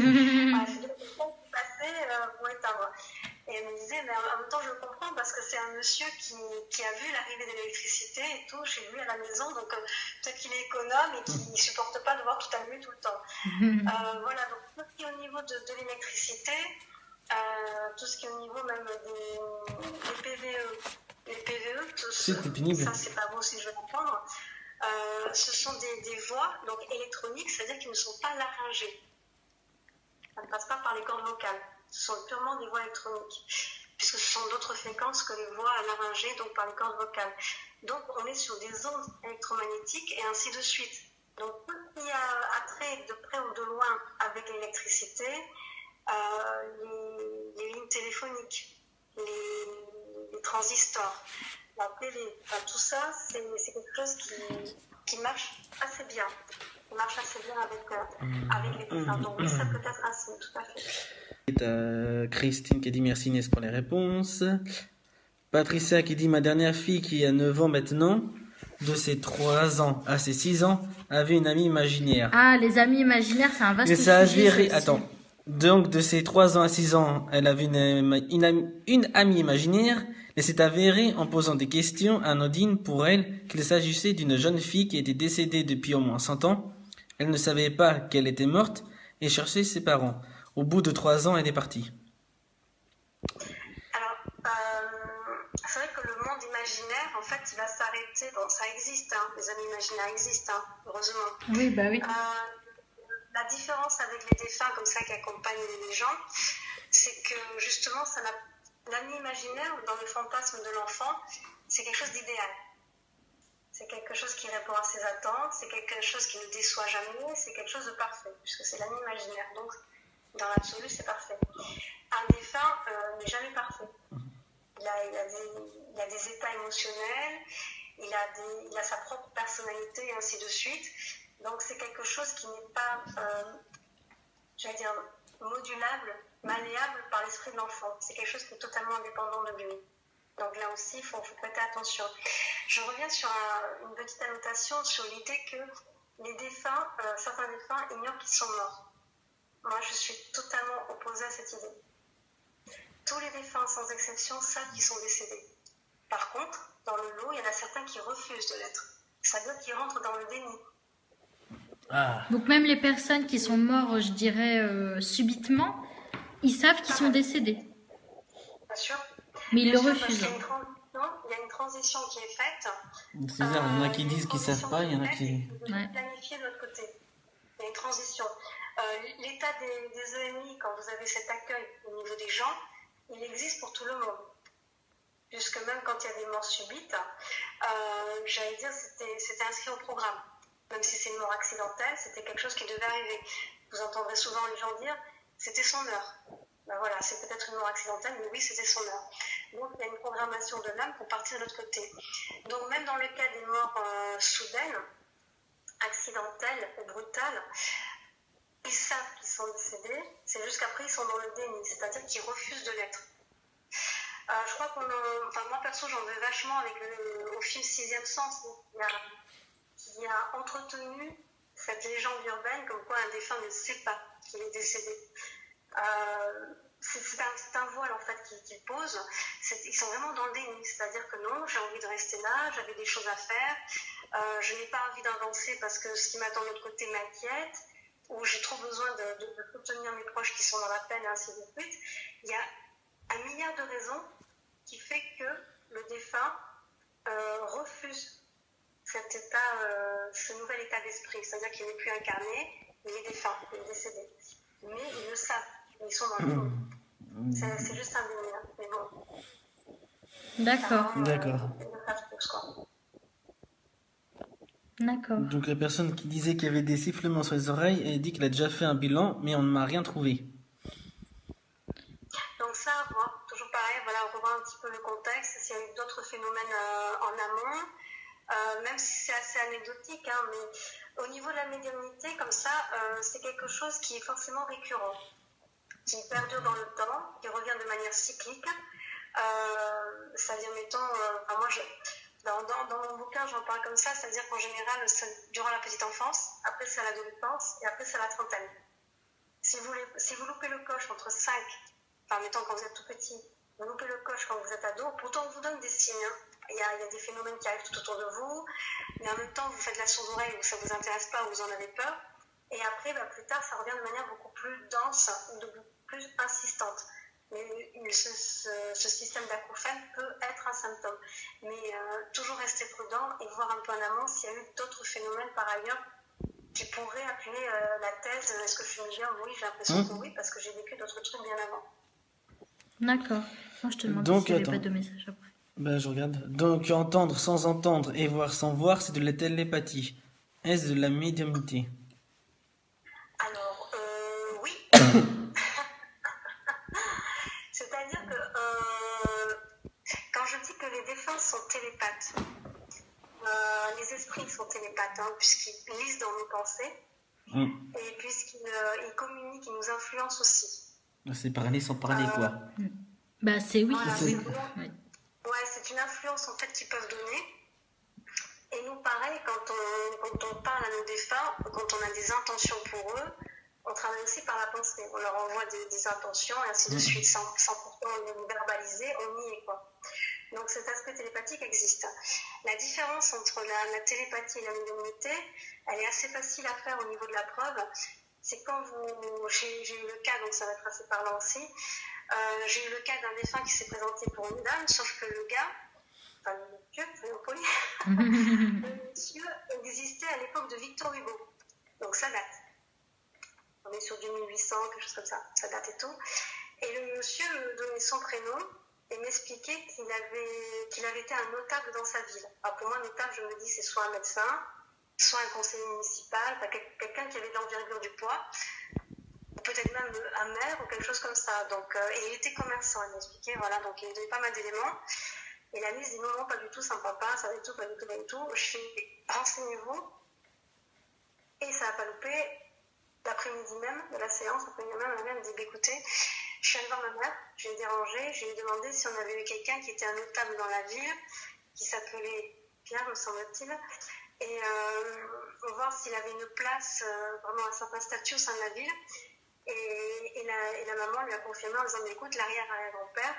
dit, pourquoi vous passez pour éteindre? Et elle me disait, mais en même temps, je le comprends parce que c'est un monsieur qui a vu l'arrivée de l'électricité et tout chez lui à la maison, donc peut-être qu'il est économe et qu'il ne supporte pas de voir tout allumer tout le temps. Voilà, donc tout ce qui est au niveau de l'électricité, tout ce qui est au niveau même des PVE. Les PVE, ça c'est pas beau si je vais comprendre. Ce sont des voies donc électroniques, c'est-à-dire qu'ils ne sont pas laryngées. Ça ne passe pas par les cordes vocales. Ce sont purement des voies électroniques, puisque ce sont d'autres fréquences que les voies laryngées, donc par les cordes vocales. Donc on est sur des ondes électromagnétiques et ainsi de suite. Donc tout ce qui a attrait de près ou de loin avec l'électricité, les lignes téléphoniques, les transistors, la télé, tout ça, c'est quelque chose qui marche assez bien. Qui marche assez bien avec les défunts. Donc oui, ça peut être un signe, tout à fait. Christine qui dit merci Inès pour les réponses. Patricia qui dit ma dernière fille qui a 9 ans maintenant, de ses 3 ans à ses 6 ans, avait une amie imaginaire. Ah, les amis imaginaires, c'est un vaste sujet. Ça a sujet. Attends. Donc, de ses 3 ans à 6 ans, elle avait une amie imaginaire, et s'est avéré, en posant des questions anodines pour elle, qu'il s'agissait d'une jeune fille qui était décédée depuis au moins 100 ans. Elle ne savait pas qu'elle était morte et cherchait ses parents. Au bout de 3 ans, elle est partie. Alors, c'est vrai que le monde imaginaire, en fait, il va s'arrêter. Bon, ça existe, hein, les amis imaginaires existent, hein, heureusement. Oui, bah oui. La différence avec les défunts comme ça qui accompagnent les gens, c'est que justement, l'ami imaginaire, dans le fantasme de l'enfant, c'est quelque chose d'idéal. C'est quelque chose qui répond à ses attentes, c'est quelque chose qui ne déçoit jamais, c'est quelque chose de parfait, puisque c'est l'ami imaginaire. Donc, dans l'absolu, c'est parfait. Un défunt n'est jamais parfait. Il a des états émotionnels, il a sa propre personnalité et ainsi de suite. Donc c'est quelque chose qui n'est pas, modulable, malléable par l'esprit de l'enfant. C'est quelque chose qui est totalement indépendant de lui. Donc là aussi, il faut prêter attention. Je reviens sur une petite annotation sur l'idée que les défunts, certains défunts ignorent qu'ils sont morts. Moi, je suis totalement opposée à cette idée. Tous les défunts, sans exception, savent qu'ils sont décédés. Par contre, dans le lot, il y en a certains qui refusent de l'être. Ça veut dire qu'ils rentrent dans le déni. Ah. Donc même les personnes qui sont mortes, je dirais, subitement, ils savent qu'ils sont décédés. Bien sûr. Mais ils le refusent. Il y a une transition qui est faite. C'est-à-dire, il y en a qui disent qu'ils ne savent pas, il y en a qui... Planifier de l'autre côté. Il y a une transition. L'état des EMI, quand vous avez cet accueil au niveau des gens, il existe pour tout le monde. Puisque même quand il y a des morts subites, j'allais dire, c'était inscrit au programme. Même si c'est une mort accidentelle, c'était quelque chose qui devait arriver. Vous entendrez souvent les gens dire, c'était son heure. Ben voilà, c'est peut-être une mort accidentelle, mais oui, c'était son heure. Donc il y a une programmation de l'âme pour partir de l'autre côté. Donc même dans le cas des morts soudaines, accidentelles ou brutales, ils savent qu'ils sont décédés, c'est juste qu'après ils sont dans le déni, c'est-à-dire qu'ils refusent de l'être. Je crois moi perso j'en veux vachement avec au film Sixième Sens, qui a entretenu cette légende urbaine comme quoi un défunt ne sait pas qu'il est décédé. C'est un voile en fait qu'ils posent. Ils sont vraiment dans le déni, c'est-à-dire que non, j'ai envie de rester là, j'avais des choses à faire, je n'ai pas envie d'avancer parce que ce qui m'attend de l'autre côté m'inquiète. où j'ai trop besoin de soutenir mes proches qui sont dans la peine, et ainsi de suite. Il y a 1 milliard de raisons qui fait que le défunt refuse ce nouvel état d'esprit. C'est-à-dire qu'il n'est plus incarné, il est défunt, il est décédé. Mais ils le savent, ils sont dans le monde. C'est juste un délire, mais bon. D'accord. D'accord. Ils le savent tous, quoi. D'accord. Donc la personne qui disait qu'il y avait des sifflements sur les oreilles, elle dit qu'elle a déjà fait un bilan, mais on ne m'a rien trouvé. Donc ça, bon, toujours pareil, voilà, on revoit un petit peu le contexte, s'il y a eu d'autres phénomènes en amont, même si c'est assez anecdotique, hein, mais au niveau de la médiumnité, comme ça, c'est quelque chose qui est forcément récurrent, qui perdure dans le temps, qui revient de manière cyclique. C'est-à-dire, mettons, moi, dans mon bouquin, j'en parle comme ça, c'est-à-dire qu'en général, c'est durant la petite enfance, après c'est à l'adolescence, et après c'est à la trentaine. Si vous loupez le coche entre 5, enfin, mettons quand vous êtes tout petit, vous loupez le coche quand vous êtes ado, pourtant on vous donne des signes. Hein. Il y a des phénomènes qui arrivent tout autour de vous, mais en même temps, vous faites la sourde oreille où ça ne vous intéresse pas, où vous en avez peur. Et après, plus tard, ça revient de manière beaucoup plus dense ou de beaucoup plus insistante. Mais ce système d'acouphène peut être un symptôme. Mais toujours rester prudent et voir un peu en amont s'il y a eu d'autres phénomènes par ailleurs qui pourraient appuyer la thèse. Est-ce que je suis médium? Oui, j'ai l'impression que oui, parce que j'ai vécu d'autres trucs bien avant. D'accord. Moi, je te demande Donc, s'il n'y avait attends. pas de message après. Je regarde. Donc entendre sans entendre et voir sans voir, c'est de la télépathie. Est-ce de la médiumnité? Alors, oui. C'est-à-dire que quand je dis que les défunts sont télépathes, les esprits sont télépathes, hein, puisqu'ils lisent dans nos pensées et puisqu'ils communiquent, ils nous influencent aussi. C'est parler sans parler, quoi. C'est oui. Voilà, Oui. Ouais, c'est une influence en fait qu'ils peuvent donner. Et nous, pareil, quand on parle à nos défunts, quand on a des intentions pour eux, on travaille aussi par la pensée. On leur envoie des intentions et ainsi de suite, sans pourtant les verbaliser, on y est, quoi. Donc cet aspect télépathique existe. La différence entre la télépathie et la médiumnité, elle est assez facile à faire au niveau de la preuve. C'est quand j'ai eu le cas, donc ça va être assez parlant aussi, j'ai eu le cas d'un défunt qui s'est présenté pour une dame, sauf que le gars, enfin le monsieur, soyons polis, le monsieur existait à l'époque de Victor Hugo. Donc ça date. On est sur du 1800, quelque chose comme ça. Ça date et tout. Et le monsieur me donnait son prénom et m'expliquait qu'il avait été un notable dans sa ville. Alors pour moi, notable, je me dis, c'est soit un médecin, soit un conseiller municipal, quelqu'un qui avait de l'envergure du poids, ou peut-être même un maire ou quelque chose comme ça. Donc, et il était commerçant, il m'expliquait, voilà, donc il me donnait pas mal d'éléments. Et la mise dit non, pas du tout, ça ne va pas, ça va du tout, pas du tout, pas du tout. Je fais, renseignez-vous. Et ça n'a pas loupé. L'après-midi même de la séance, l'après-midi même, ma mère me dit, écoutez, je suis allée voir ma mère, je l'ai dérangée, je lui ai demandé si on avait eu quelqu'un qui était un notable dans la ville, qui s'appelait Pierre, me semble-t-il, et voir s'il avait une place, vraiment un certain statut au sein de la ville. Et la maman lui a confirmé en disant, écoute, l'arrière-grand-père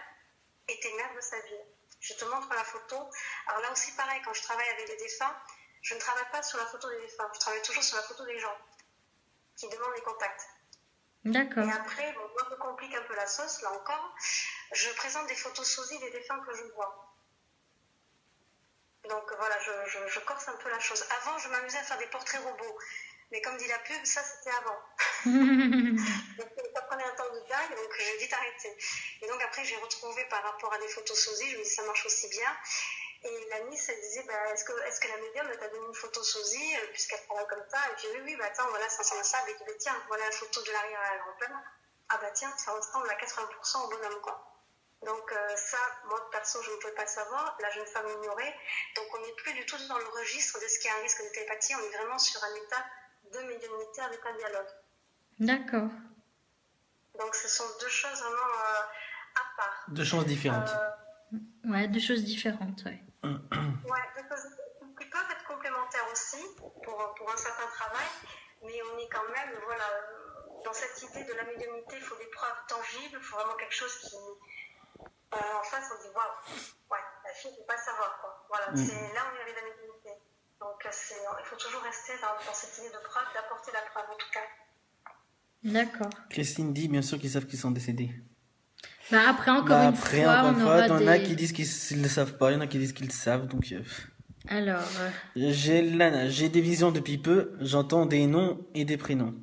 était maire de sa ville. Je te montre la photo. Alors là aussi, pareil, quand je travaille avec les défunts, je ne travaille pas sur la photo des défunts, je travaille toujours sur la photo des gens qui demandent les contacts. D'accord. Et après, bon, moi, je complique un peu la sauce, là encore, je présente des photos sosies des défunts que je vois. Donc voilà, je corse un peu la chose. Avant, je m'amusais à faire des portraits robots. Mais comme dit la pub, ça c'était avant. Donc, ça prenait un temps de dingue, donc j'ai vite arrêté. Et donc après, j'ai retrouvé par rapport à des photos sosies, je me dis ça marche aussi bien. Et la Miss, elle disait, est-ce que la médium t'a donné une photo sosie, puisqu'elle travaille comme ça? Et puis oui, attends, voilà, ça ressemble à ça. Et puis tiens, voilà la photo de l'arrière-grand-père. Ah tiens, ça ressemble à 80% au bonhomme, quoi. Donc ça, moi perso, je ne pouvais pas le savoir. La jeune femme ignorait. Donc on n'est plus du tout dans le registre de ce qui est un risque de télépathie. On est vraiment sur un état de médiumnité avec un dialogue. D'accord. Donc ce sont deux choses vraiment à part. Deux choses différentes. Ouais, deux choses différentes, ouais. Ouais, deux choses qui peuvent être complémentaires aussi pour un certain travail, mais on est quand même, voilà, dans cette idée de la médiumnité, il faut des preuves tangibles, il faut vraiment quelque chose qui, en face, on dit waouh, ouais, la fille ne peut pas savoir, quoi. Voilà, c'est là où on est avec la médiumnité. Donc il faut toujours rester dans cette idée de preuve, d'apporter la preuve en tout cas. D'accord. Christine dit bien sûr qu'ils savent qu'ils sont décédés. Bah après, encore Bah une après, fois, encore une on fois, aura il y en a des... qui disent qu'ils ne le savent pas, il y en a qui disent qu'ils le savent, donc... Alors, J'ai des visions depuis peu, j'entends des noms et des prénoms.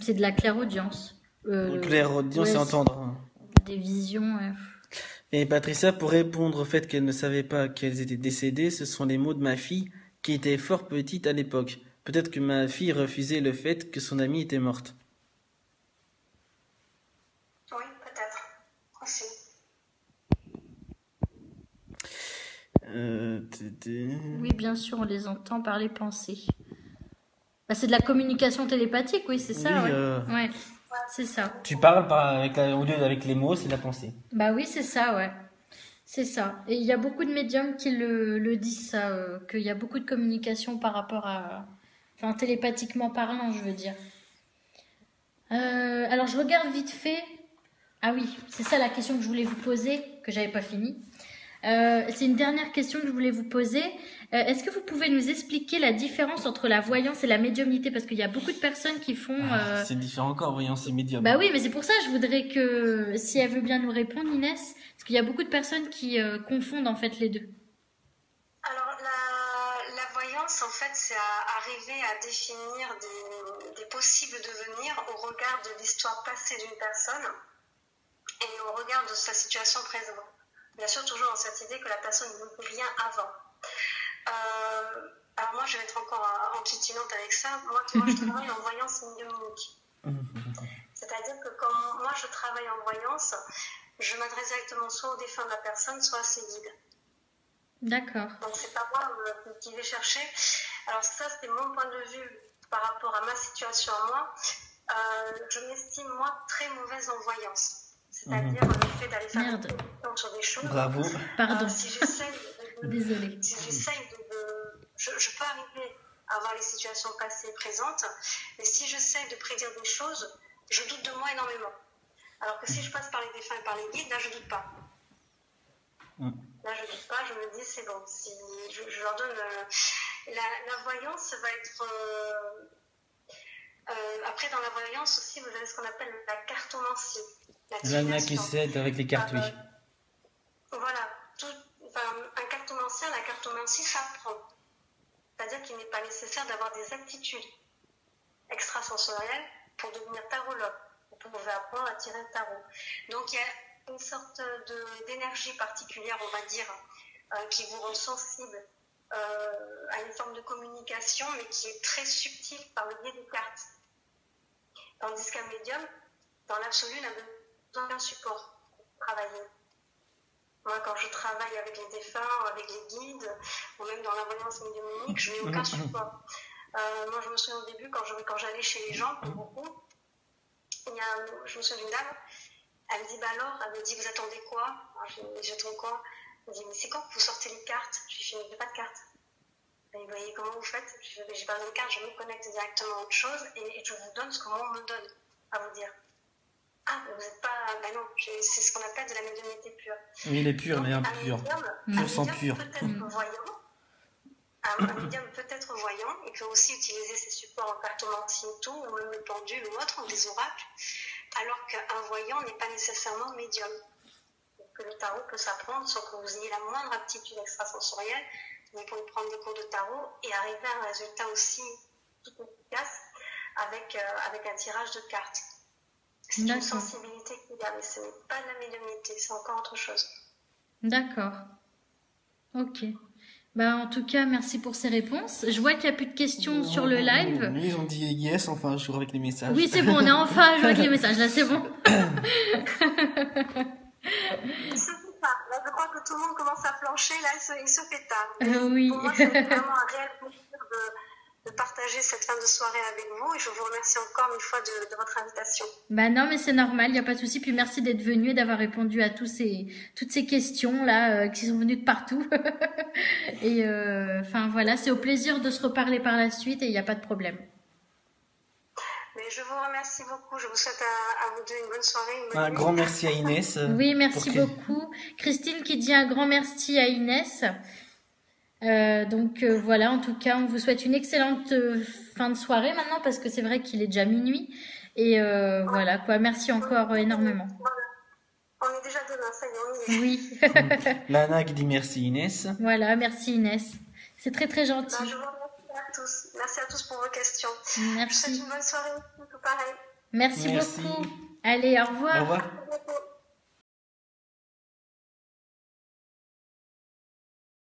c'est de la clairaudience. Clairaudience Ouais, et entendre. Hein. des visions. Et Patricia, pour répondre au fait qu'elle ne savait pas qu'elles étaient décédées, ce sont les mots de ma fille, qui était fort petite à l'époque. Peut-être que ma fille refusait le fait que son amie était morte. Oui, peut-être. Aussi. Oui, bien sûr, on les entend par les pensées. Bah, c'est de la communication télépathique, oui, c'est ça, Oui, ouais. Ouais, c'est ça. Tu parles au lieu avec les mots, c'est la pensée. Bah oui, c'est ça, ouais. C'est ça. Et il y a beaucoup de médiums qui le disent, ça, qu'il y a beaucoup de communication par rapport à... Enfin, télépathiquement parlant, je veux dire. Alors, je regarde vite fait. Ah oui, c'est ça la question que je voulais vous poser, que j'avais pas fini. C'est une dernière question que je voulais vous poser. Est-ce que vous pouvez nous expliquer la différence entre la voyance et la médiumnité? Parce qu'il y a beaucoup de personnes qui font... C'est différent encore, voyance et médium. Bah oui, mais c'est pour ça que je voudrais que, si elle veut bien nous répondre, Inès, parce qu'il y a beaucoup de personnes qui confondent en fait les deux. Alors, la voyance, en fait, c'est arriver à définir des possibles devenirs au regard de l'histoire passée d'une personne et au regard de sa situation présente. Bien sûr, toujours dans cette idée que la personne ne veut rien avant. Alors moi, je vais être encore antitinante avec ça. Moi, je travaille en voyance médiumnique. C'est-à-dire que quand moi, je travaille en voyance, je m'adresse directement soit au défunt de la personne, soit à ses guides. D'accord. Donc, c'est pas moi qui vais chercher. Alors ça, c'est mon point de vue par rapport à ma situation à moi. Je m'estime, moi, très mauvaise en voyance. C'est-à-dire le fait d'aller faire des questions sur des choses. Bravo. Pardon. Si j'essaye Désolée. Si j'essaye je peux arriver à avoir les situations passées et présentes, mais si j'essaye de prédire des choses, je doute de moi énormément. Alors que si je passe par les défunts et par les guides, là, je doute pas. Là, je doute pas, je me dis, c'est bon. Si je leur donne... la voyance va être... après, dans la voyance aussi, vous avez ce qu'on appelle la cartomancie. L'Anna qui s'aide avec les cartes, oui. Voilà. Un cartomancien, la cartomancie s'apprend. C'est-à-dire qu'il n'est pas nécessaire d'avoir des aptitudes extrasensorielles pour devenir tarologue. Vous pouvez apprendre à tirer le tarot. Donc, il y a une sorte d'énergie particulière, on va dire, qui vous rend sensible à une forme de communication, mais qui est très subtile par le biais des cartes. Tandis qu'un médium, dans l'absolu, n'a besoin d'un support pour travailler. Moi, quand je travaille avec les défunts, avec les guides, ou même dans la voyance médiumnique, je n'ai aucun support. Moi, je me souviens au début, quand j'allais chez les gens, pour beaucoup, je me souviens d'une dame, elle me dit, bah alors, elle me dit, vous attendez quoi? Alors, j'attends quoi? Elle me dit, mais c'est quand que vous sortez les cartes? Je lui dis, mais il n'y a pas de cartes. Et vous voyez comment vous faites? Je dis, j'ai pas besoin de cartes, je me connecte directement à autre chose et je vous donne ce que moi on me donne à vous dire. Ah, mais vous n'êtes pas... Ben non, c'est ce qu'on appelle de la médiumnité pure. Oui, il est pur, mais un pur. Pur sans pur. Peut-être voyant. Un médium peut être voyant. Il peut aussi utiliser ses supports en cartomancie et tout, ou même le pendule ou autre, ou des oracles, alors qu'un voyant n'est pas nécessairement médium. Que le tarot peut s'apprendre sans que vous ayez la moindre aptitude extrasensorielle. Vous pouvez prendre des cours de tarot et arriver à un résultat aussi tout efficace avec un tirage de cartes. C'est une sensibilité qu'il y a, mais ce n'est pas de la médiumnité, c'est encore autre chose. D'accord. Ok. Bah, en tout cas, merci pour ces réponses. Je vois qu'il n'y a plus de questions sur le live. Ils ont dit yes, enfin, je joue avec les messages. Oui, c'est bon, on est enfin à jouer avec les messages, là, c'est bon. Là, je crois que tout le monde commence à plancher, là, il se fait tard. Oui. Pour moi, c'est vraiment un réel plaisir de partager cette fin de soirée avec vous et je vous remercie encore une fois de votre invitation. Bah non, mais c'est normal, il n'y a pas de souci. Puis merci d'être venu et d'avoir répondu à toutes ces questions-là qui sont venues de partout. Et enfin voilà, c'est au plaisir de se reparler par la suite et il n'y a pas de problème. Mais je vous remercie beaucoup. Je vous souhaite à vous deux une bonne soirée. Un grand merci à Inès. Oui, merci beaucoup. Christine qui dit un grand merci à Inès. Voilà, en tout cas, on vous souhaite une excellente fin de soirée maintenant parce que c'est vrai qu'il est déjà minuit. Et voilà quoi, merci encore énormément. Voilà. On est déjà demain, ça y est, on y est. Oui, Lana qui dit merci Inès. voilà, merci Inès. C'est très très gentil. Je vous remercie à tous. Merci à tous pour vos questions. Je vous souhaite Merci. une bonne soirée, tout pareil. Merci Merci. beaucoup. Allez, au Au revoir. revoir. À bientôt.